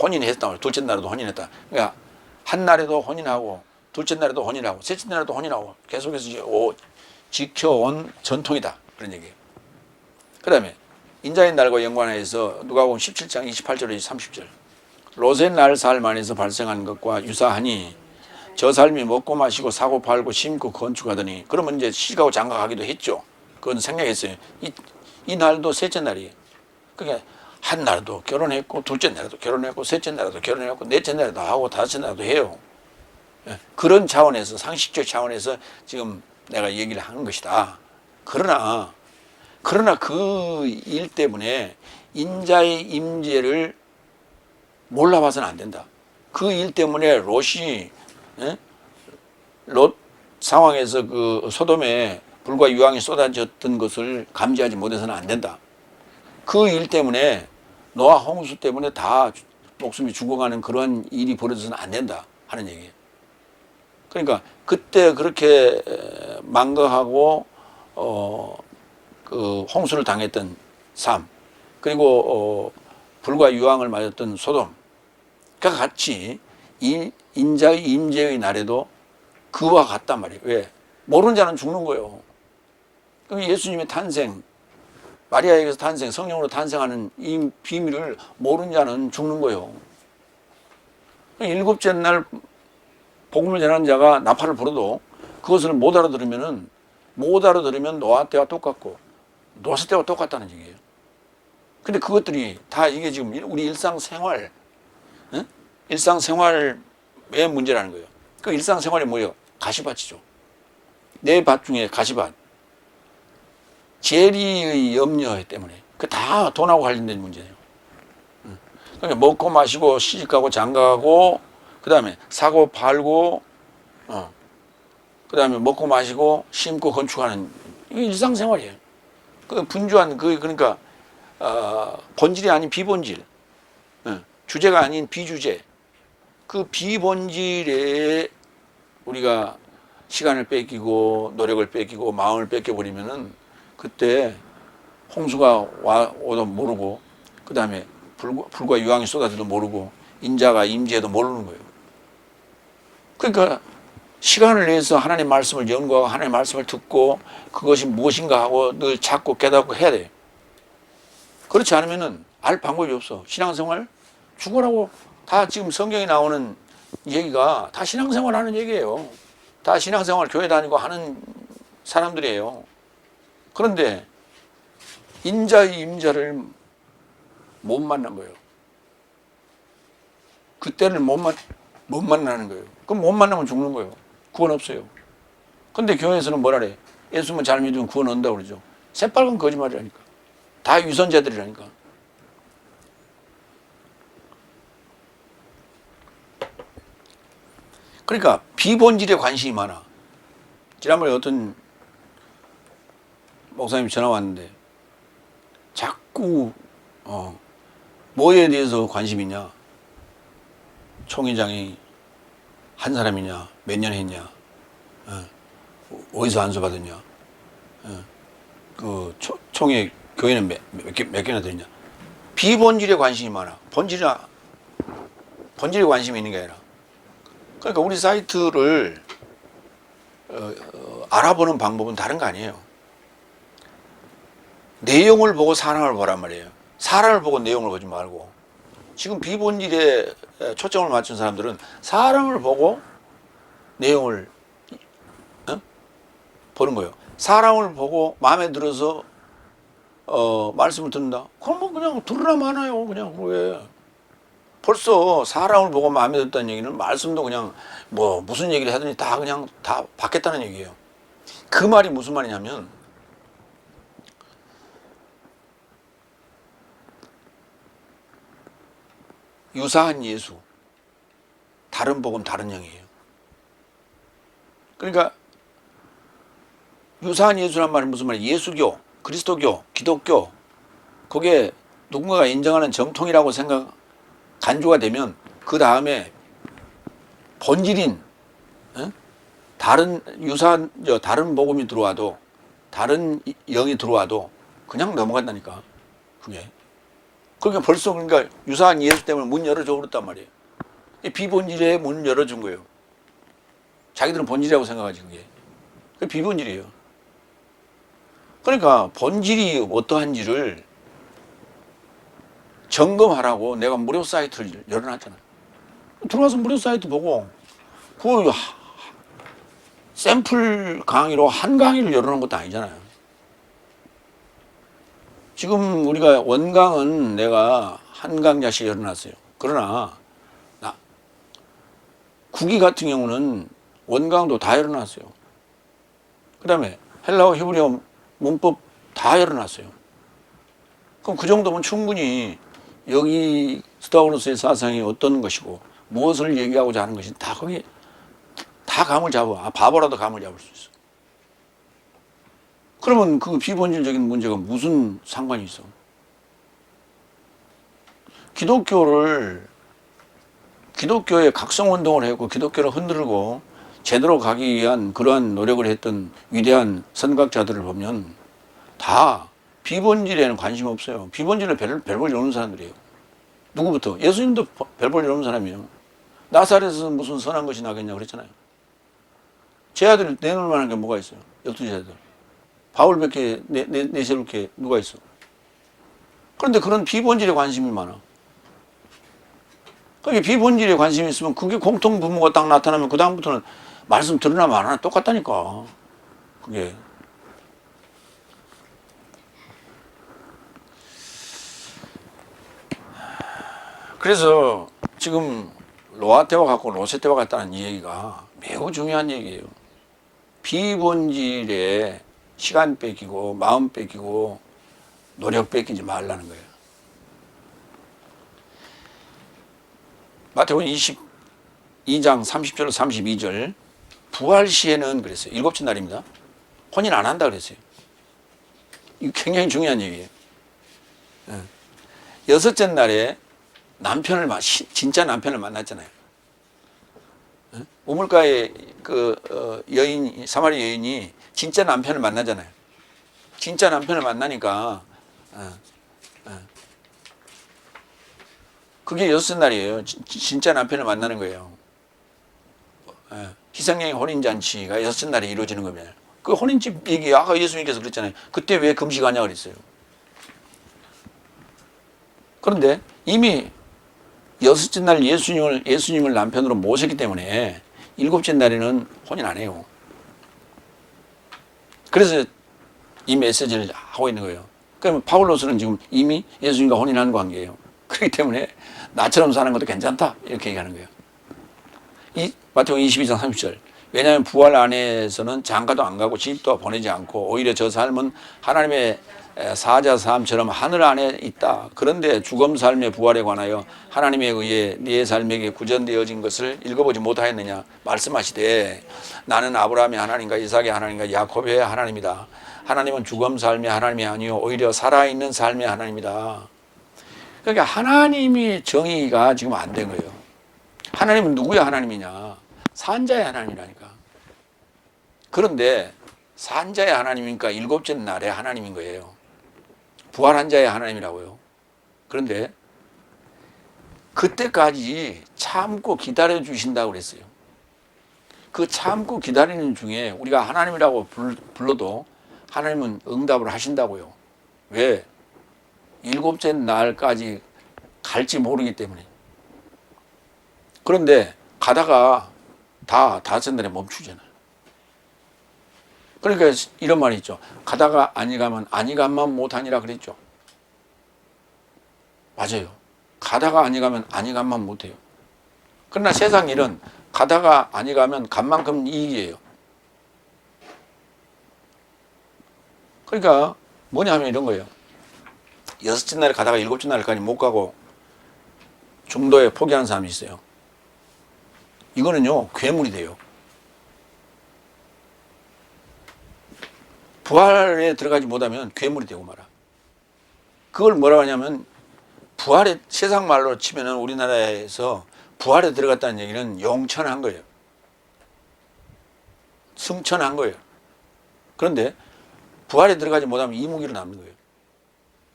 혼인했단 말이에요. 둘째 날에도 혼인했다. 그러니까 한 날에도 혼인하고 둘째 날에도 혼인하고 셋째 날에도 혼인하고 계속해서 지켜온 전통이다. 그런 얘기예요. 그 다음에 인자의 날과 연관해서 누가복음 17장 28절에서 30절. 롯의 날 삶 안에서 발생한 것과 유사하니 저 삶이 먹고 마시고 사고 팔고 심고 건축하더니, 그러면 이제 시가고 장가가기도 했죠. 그건 생략했어요. 이 날도 셋째 날이에요. 그러니까 한 날도 결혼했고 둘째 날에도 결혼했고 셋째 날에도 결혼했고 넷째 날에도 하고 다섯째 날에도 해요. 그런 차원에서, 상식적 차원에서 지금 내가 얘기를 하는 것이다. 그러나 그 일 때문에 인자의 임재를 몰라봐서는 안 된다. 그 일 때문에 롯 상황에서 그 소돔에 불과 유황이 쏟아졌던 것을 감지하지 못해서는 안 된다. 그 일 때문에 노아 홍수 때문에 다 목숨이 죽어가는 그러한 일이 벌어져서는 안 된다 하는 얘기예요. 그러니까 그때 그렇게 망각하고 그 홍수를 당했던 삶, 그리고 불과 유황을 맞았던 소돔과 같이 이 인자의 임재의 날에도 그와 같단 말이에요. 왜? 모르는 자는 죽는 거예요. 그럼 예수님의 탄생, 마리아에게서 탄생, 성령으로 탄생하는 이 비밀을 모르는 자는 죽는 거예요. 일곱째 날 복음을 전하는 자가 나팔을 불어도 그것을 못 알아들으면 노아 때와 똑같고 노세 때와 똑같다는 얘기예요. 근데 그것들이 다 이게 지금 우리 일상생활, 일상생활의 문제라는 거예요. 그 일상생활이 뭐예요? 가시밭이죠. 내 밭 중에 가시밭. 재리의 염려 때문에. 그 다 돈하고 관련된 문제예요. 그러니까 먹고 마시고 시집가고 장가가고, 그 다음에 사고 팔고, 그 다음에 먹고 마시고 심고 건축하는, 이게 일상생활이에요. 그 분주한, 그러니까 본질이 아닌 비본질, 주제가 아닌 비주제, 그 비본질에 우리가 시간을 뺏기고 노력을 뺏기고 마음을 뺏겨버리면은 그때 홍수가 오도 모르고, 그 다음에 불과 유황이 쏟아져도 모르고 인자가 임재도 모르는 거예요. 그러니까 시간을 내서 하나님의 말씀을 연구하고 하나님의 말씀을 듣고 그것이 무엇인가 하고 늘 찾고 깨닫고 해야 돼요. 그렇지 않으면은 알 방법이 없어. 신앙생활 죽으라고, 다 지금 성경에 나오는 얘기가 다 신앙생활 하는 얘기예요. 다 신앙생활 교회 다니고 하는 사람들이에요. 그런데 인자의 임자를 못 만난 거예요. 그때를 못 만나는 거예요. 그럼 못 만나면 죽는 거예요. 구원 없어요. 근데 교회에서는 뭐라 그래? 예수만 잘 믿으면 구원 온다고 그러죠. 새빨간 거짓말이라니까. 다 유선자들이라니까. 그러니까 비본질에 관심이 많아. 지난번에 어떤 목사님이 전화 왔는데 자꾸 뭐에 대해서 관심이 있냐? 총회장이 한 사람이냐? 몇 년 했냐? 어디서 안수 받았냐? 그 총회 교회는 몇 개나 되냐? 비본질에 관심이 많아. 본질에 관심이 있는 게 아니라. 그러니까 우리 사이트를 알아보는 방법은 다른 거 아니에요. 내용을 보고 사람을 보란 말이에요. 사람을 보고 내용을 보지 말고. 지금 비본질에 초점을 맞춘 사람들은 사람을 보고 내용을 보는 거예요. 사람을 보고 마음에 들어서 말씀을 듣는다. 그럼 뭐 그냥 들으라 마나요. 그냥 왜? 벌써 사람을 보고 마음에 들었다는 얘기는 말씀도 그냥 뭐 무슨 얘기를 하더니 다 그냥 다 받겠다는 얘기예요. 그 말이 무슨 말이냐면 유사한 예수, 다른 복음, 다른 영이에요. 그러니까 유사한 예수란 말은 무슨 말이에요? 예수교, 그리스도교, 기독교, 그게 누군가가 인정하는 정통이라고 간주가 되면 그 다음에 본질인 다른 유사한 다른 복음이 들어와도 다른 영이 들어와도 그냥 넘어간다니까. 그게 그러니까 벌써 그러니까 유사한 예수 때문에 문 열어줘 버렸단 말이에요. 비본질에 문 열어준 거예요. 자기들은 본질이라고 생각하지. 그게 비본질이에요. 그러니까 본질이 어떠한지를 점검하라고 내가 무료 사이트를 열어놨잖아요. 들어가서 무료 사이트 보고 그 샘플 강의로 한 강의를 열어놓은 것도 아니잖아요. 지금 우리가 원강은 내가 한 강좌씩 열어놨어요. 그러나 국기 같은 경우는 원강도 다 열어놨어요. 그 다음에 헬라어 히브리어 문법 다 열어놨어요. 그럼 그 정도면 충분히 여기 스타우로스의 사상이 어떤 것이고 무엇을 얘기하고자 하는 것이 다 거기 다 감을 잡아. 바보라도 감을 잡을 수 있어. 그러면 그 비본질적인 문제가 무슨 상관이 있어? 기독교의 각성운동을 했고 기독교를 흔들고 제대로 가기 위한 그러한 노력을 했던 위대한 선각자들을 보면 다 비본질에는 관심 없어요. 비본질을 별볼 일 없는 사람들이에요. 누구부터? 예수님도 별볼 일 없는 사람이에요. 나사렛에서 무슨 선한 것이 나겠냐 그랬잖아요. 제 아들 내놓을 만한 게 뭐가 있어요? 12제자들. 바울밖에 내세울 게 누가 있어? 그런데 그런 비본질에 관심이 많아. 그게 비본질에 관심이 있으면 그게 공통 부모가 딱 나타나면 그 다음부터는 말씀 들으나 말하나 똑같다니까. 그게. 그래서 지금 로아테와 같고 로세테와 같다는 이 얘기가 매우 중요한 얘기예요. 비본질에 시간 뺏기고 마음 뺏기고 노력 뺏기지 말라는 거예요. 마태복음 22장 30절 32절 부활 시에는 그랬어요. 일곱째 날입니다. 혼인 안 한다 그랬어요. 이거 굉장히 중요한 얘기예요. 여섯째 날에 진짜 남편을 만났잖아요. 우물가에 사마리 여인이 진짜 남편을 만나잖아요. 진짜 남편을 만나니까 그게 여섯째 날이에요. 진짜 남편을 만나는 거예요. 희생양의 혼인잔치가 여섯째 날에 이루어지는 겁니다. 그 혼인집 얘기 아까 예수님께서 그랬잖아요. 그때 왜 금식하냐 그랬어요. 그런데 이미 여섯째 날 예수님을 남편으로 모셨기 때문에 일곱째 날에는 혼인 안 해요. 그래서 이 메시지를 하고 있는 거예요. 그러면 바울로서는 지금 이미 예수님과 혼인한 관계예요. 그렇기 때문에 나처럼 사는 것도 괜찮다 이렇게 얘기하는 거예요. 마태복음 22장 30절 왜냐하면 부활 안에서는 장가도 안 가고 집도 보내지 않고 오히려 저 삶은 하나님의 사자 삶처럼 하늘 안에 있다. 그런데 죽음 삶의 부활에 관하여 하나님에 의해 네 삶에게 구전되어진 것을 읽어보지 못하였느냐 말씀하시되 나는 아브라함의 하나님과 이삭의 하나님과 야곱의 하나님이다. 하나님은 죽음 삶의 하나님이 아니요 오히려 살아있는 삶의 하나님이다. 그러니까 하나님의 정의가 지금 안 된 거예요. 하나님은 누구의 하나님이냐? 산자의 하나님이라니까. 그런데 산자의 하나님이니까 일곱째 날에 하나님인 거예요. 부활한 자의 하나님이라고요. 그런데 그때까지 참고 기다려 주신다고 그랬어요. 그 참고 기다리는 중에 우리가 하나님이라고 불러도 하나님은 응답을 하신다고요. 왜? 일곱째 날까지 갈지 모르기 때문에. 그런데 가다가 다 다섯째 날에 멈추잖아요. 그러니까 이런 말이 있죠. 가다가 아니 가면 아니 감만 못하니라 그랬죠. 맞아요. 가다가 아니 가면 아니 감만 못해요. 그러나 세상 일은 가다가 아니 가면 간 만큼 이익이에요. 그러니까 뭐냐면 이런 거예요. 여섯째 날에 가다가 일곱째 날까지 못 가고 중도에 포기하는 사람이 있어요. 이거는요, 괴물이 돼요. 부활에 들어가지 못하면 괴물이 되고 말아. 그걸 뭐라고 하냐면, 부활에, 세상 말로 치면은 우리나라에서 부활에 들어갔다는 얘기는 용천한 거예요. 승천한 거예요. 그런데 부활에 들어가지 못하면 이무기로 남는 거예요.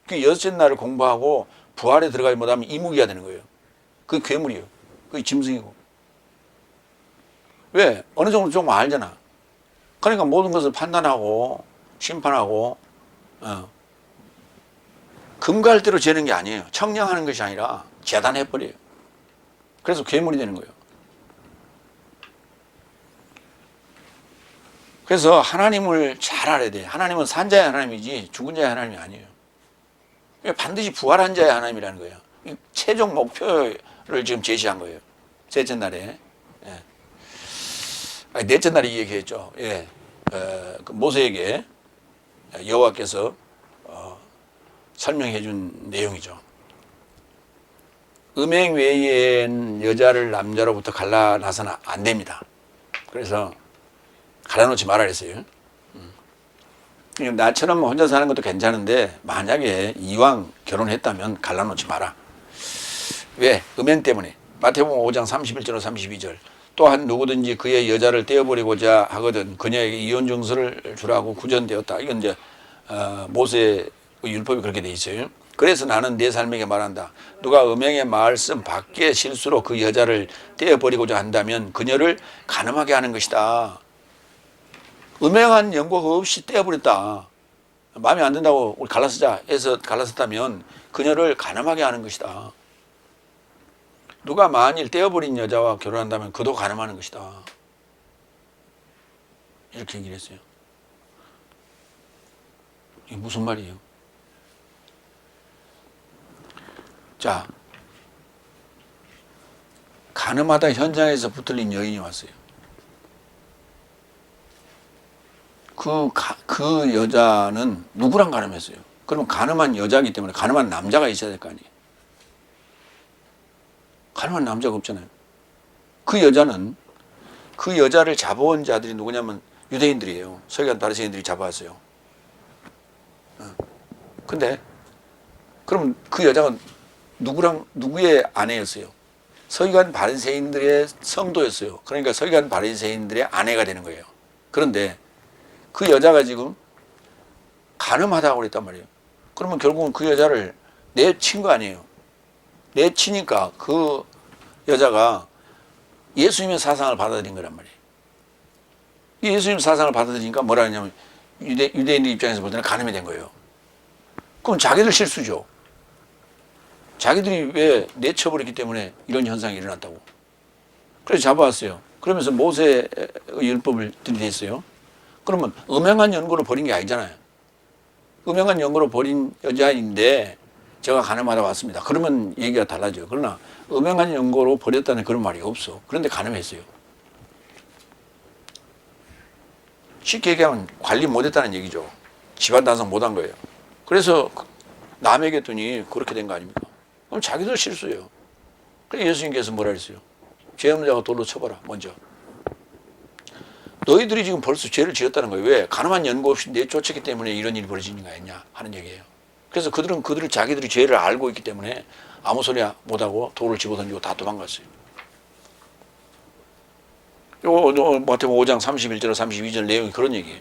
그 여섯째 날을 공부하고 부활에 들어가지 못하면 이무기가 되는 거예요. 그게 괴물이에요. 그게 짐승이고. 왜? 어느 정도 좀 알잖아. 그러니까 모든 것을 판단하고 심판하고 금갈대로 재는 게 아니에요. 청량하는 것이 아니라 재단해버려요. 그래서 괴물이 되는 거예요. 그래서 하나님을 잘 알아야 돼. 하나님은 산자의 하나님이지 죽은 자의 하나님이 아니에요. 반드시 부활한 자의 하나님이라는 거예요. 최종 목표를 지금 제시한 거예요. 셋째 날에. 넷째 날에 얘기했죠. 예. 그 모세에게 여호와께서 설명해 준 내용이죠. 음행 외엔 여자를 남자로부터 갈라놔서는 안 됩니다. 그래서 갈라놓지 말아 그랬어요. 나처럼 혼자 사는 것도 괜찮은데 만약에 이왕 결혼했다면 갈라놓지 마라. 왜? 음행 때문에. 마태복음 5장 31절 32절. 또한 누구든지 그의 여자를 떼어버리고자 하거든 그녀에게 이혼 증서를 주라고 구전되었다. 이건 이제 모세의 율법이 그렇게 돼 있어요. 그래서 나는 내 삶에게 말한다. 누가 음행의 말씀 밖에 실수로 그 여자를 떼어버리고자 한다면 그녀를 간음하게 하는 것이다. 음행한 연고가 없이 떼어버렸다. 마음에 안 든다고 우리 갈라서자 해서 갈라섰다면 그녀를 간음하게 하는 것이다. 누가 만일 떼어버린 여자와 결혼한다면 그도 간음하는 것이다. 이렇게 얘기를 했어요. 이게 무슨 말이에요? 자, 간음하다 현장에서 붙들린 여인이 왔어요. 그 여자는 누구랑 간음했어요? 그럼 간음한 여자이기 때문에 간음한 남자가 있어야 될 거 아니에요? 간음한 남자가 없잖아요. 그 여자는 그 여자를 잡아온 자들이 누구냐면 유대인들이에요. 서기관 바리새인들이 잡아왔어요. 근데 그럼 그 여자가 누구의 아내였어요? 서기관 바리새인들의 성도였어요. 그러니까 서기관 바리새인들의 아내가 되는 거예요. 그런데 그 여자가 지금 간음하다고 그랬단 말이에요. 그러면 결국은 그 여자를 내친 거 아니에요. 내치니까 그 여자가 예수님의 사상을 받아들인 거란 말이에요. 예수님 사상을 받아들이니까 뭐라 하냐면 유대인들 입장에서 볼 때는 간음이 된 거예요. 그럼 자기들 실수죠. 자기들이 왜 내쳐버렸기 때문에 이런 현상이 일어났다고. 그래서 잡아왔어요. 그러면서 모세의 율법을 들이댔어요. 그러면 음행한 연고로 버린 게 아니잖아요. 음행한 연고로 버린 여자인데 제가 간음하다 왔습니다. 그러면 얘기가 달라져요. 그러나 음행한 연고로 버렸다는 그런 말이 없어. 그런데 간음했어요. 쉽게 얘기하면 관리 못했다는 얘기죠. 집안 단속 못한 거예요. 그래서 남에게 했더니 그렇게 된 거 아닙니까? 그럼 자기들 실수예요. 그래서 예수님께서 뭐라 그랬어요? 죄 없는 자가 돌로 쳐봐라 먼저. 너희들이 지금 벌써 죄를 지었다는 거예요. 왜? 간음한 연고 없이 내쫓았기 때문에 이런 일이 벌어지는 거 아니냐 하는 얘기예요. 그래서 그들은 자기들이 죄를 알고 있기 때문에 아무 소리 못하고 돌을 집어던지고 다 도망갔어요. 요 마태복음 5장 31절 32절 내용이 그런 얘기예요.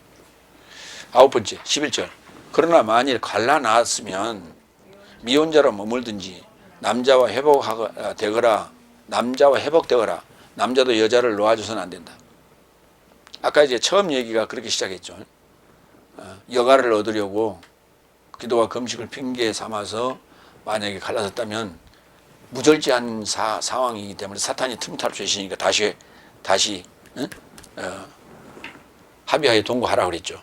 아홉 번째 11절. 그러나 만일 갈라놨으면 미혼자로 머물든지 남자와 회복되거라 남자도 여자를 놓아줘서는 안 된다. 아까 이제 처음 얘기가 그렇게 시작했죠. 여가를 얻으려고 기도와 금식을 핑계 삼아서 만약에 갈라섰다면 무절제한 상황이기 때문에 사탄이 틈탈 수 있으니까 다시 합의하에 동거하라고 그랬죠.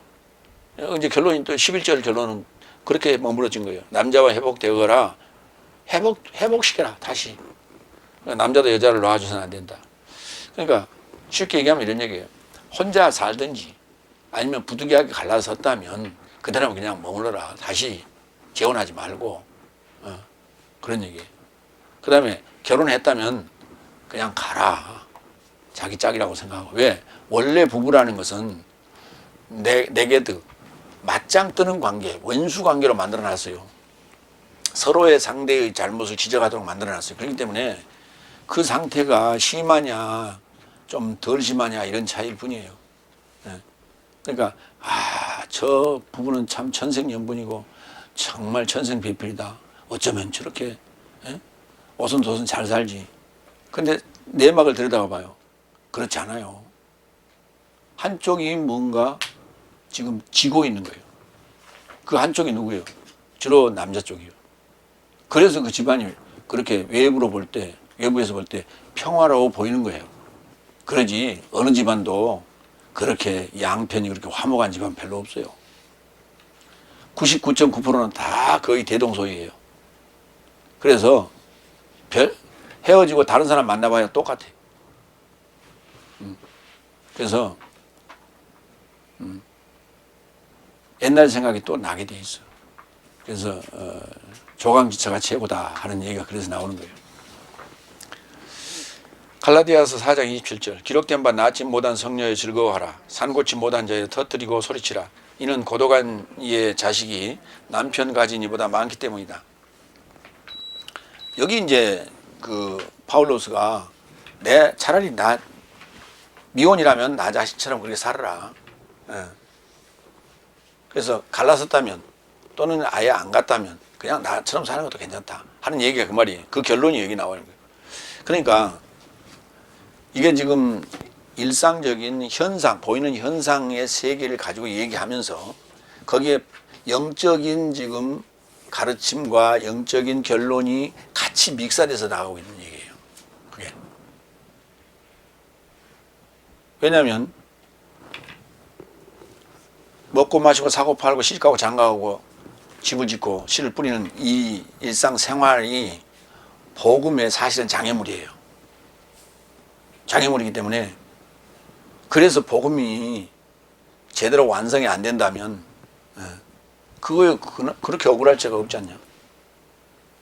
이제 결론이 또 11절 결론은 그렇게 머물러진 거예요. 남자와 회복되거라 회복시켜라 다시. 남자도 여자를 놓아줘서는 안 된다. 그러니까 쉽게 얘기하면 이런 얘기예요. 혼자 살든지 아니면 부득이하게 갈라섰다면 그대로 그냥 머물러라. 다시 재혼하지 말고 그런 얘기예요. 그 다음에 결혼했다면 그냥 가라. 자기 짝이라고 생각하고. 왜? 원래 부부라는 것은 네게드 맞짱 뜨는 관계, 원수 관계로 만들어놨어요. 서로의 상대의 잘못을 지적하도록 만들어놨어요. 그렇기 때문에 그 상태가 심하냐 좀 덜 심하냐 이런 차이일 뿐이에요. 그러니까 저 부부는 참 천생연분이고 정말 천생배필이다. 어쩌면 저렇게 오손도손 잘 살지. 근데 내막을 들여다봐 봐요. 그렇지 않아요. 한쪽이 뭔가 지금 지고 있는 거예요. 그 한쪽이 누구예요? 주로 남자 쪽이에요. 그래서 그 집안이 그렇게 외부에서 볼 때 평화로워 보이는 거예요. 그러지 어느 집안도 그렇게 양편이 그렇게 화목한 집안 별로 없어요. 99.9%는 다 거의 대동소이예요. 그래서 헤어지고 다른 사람 만나봐야 똑같아요. 그래서 옛날 생각이 또 나게 돼 있어. 그래서 조강지처가 최고다 하는 얘기가 그래서 나오는 거예요. 갈라디아서 4장 27절. 기록된 바 낳지 못한 성녀에 즐거워하라. 산고치 못한 자에 터뜨리고 소리치라. 이는 고독한 이의 자식이 남편 가진 이보다 많기 때문이다. 여기 이제 그 파울로스가 차라리 미혼이라면 나 자식처럼 그렇게 살아라. 그래서 갈라섰다면 또는 아예 안 갔다면 그냥 나처럼 사는 것도 괜찮다 하는 얘기가 그 말이에요. 그 결론이 여기 나오는 거예요. 그러니까 이게 지금 일상적인 현상, 보이는 현상의 세계를 가지고 얘기하면서 거기에 영적인 지금 가르침과 영적인 결론이 같이 믹사돼서 나가고 있는 얘기예요. 그게. 왜냐하면 먹고 마시고 사고 팔고 시집가고 장가가고 집을 짓고 씨를 뿌리는 이 일상생활이 복음의 사실은 장애물이에요. 장애물이기 때문에 그래서 복음이 제대로 완성이 안 된다면 그거에 그렇게 억울할 죄가 없지 않냐.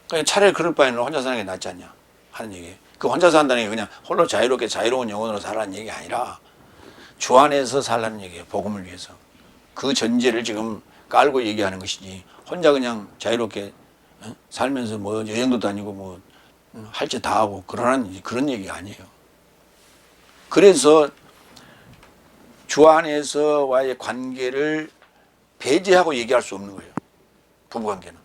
그러니까 차라리 그럴 바에는 혼자 사는 게 낫지 않냐 하는 얘기예요. 그 혼자 산다는 게 그냥 홀로 자유롭게 자유로운 영혼으로 살라는 얘기 아니라 주 안에서 살라는 얘기예요. 복음을 위해서. 그 전제를 지금 깔고 얘기하는 것이지 혼자 그냥 자유롭게 살면서 뭐 여행도 다니고 뭐 할 짓 다 하고 그런 얘기가 아니에요. 그래서 주 안에서와의 관계를 배제하고 얘기할 수 없는 거예요. 부부관계는.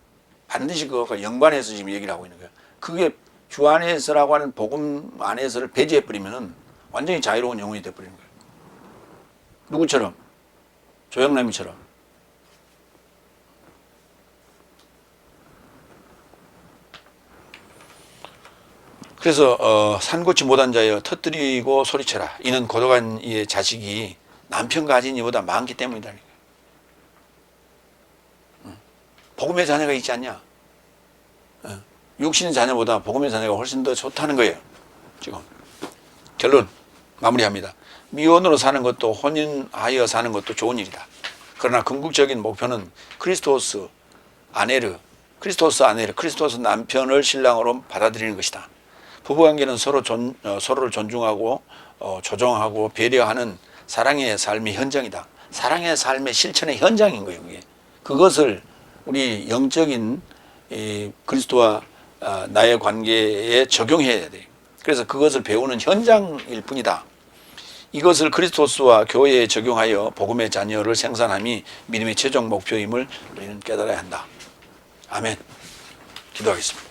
반드시 그것과 연관해서 지금 얘기를 하고 있는 거예요. 그게 주 안에서라고 하는 복음 안에서를 배제해버리면 완전히 자유로운 영혼이 돼버리는 거예요. 누구처럼? 조영남이처럼. 그래서 산고치 못한 자여 터뜨리고 소리쳐라. 이는 고독한 이의 자식이 남편 가진 이보다 많기 때문이다. 복음의 자녀가 있지 않냐? 육신의 자녀보다 복음의 자녀가 훨씬 더 좋다는 거예요. 지금 결론 마무리합니다. 미혼으로 사는 것도 혼인하여 사는 것도 좋은 일이다. 그러나 궁극적인 목표는 크리스토스 아내르, 크리스토스 남편을 신랑으로 받아들이는 것이다. 부부관계는 서로를 존중하고 조정하고 배려하는 사랑의 삶의 현장이다. 사랑의 삶의 실천의 현장인 거예요. 그게. 그것을 우리 영적인 이 그리스도와 나의 관계에 적용해야 돼. 그래서 그것을 배우는 현장일 뿐이다. 이것을 그리스도스와 교회에 적용하여 복음의 자녀를 생산함이 믿음의 최종 목표임을 우리는 깨달아야 한다. 아멘. 기도하겠습니다.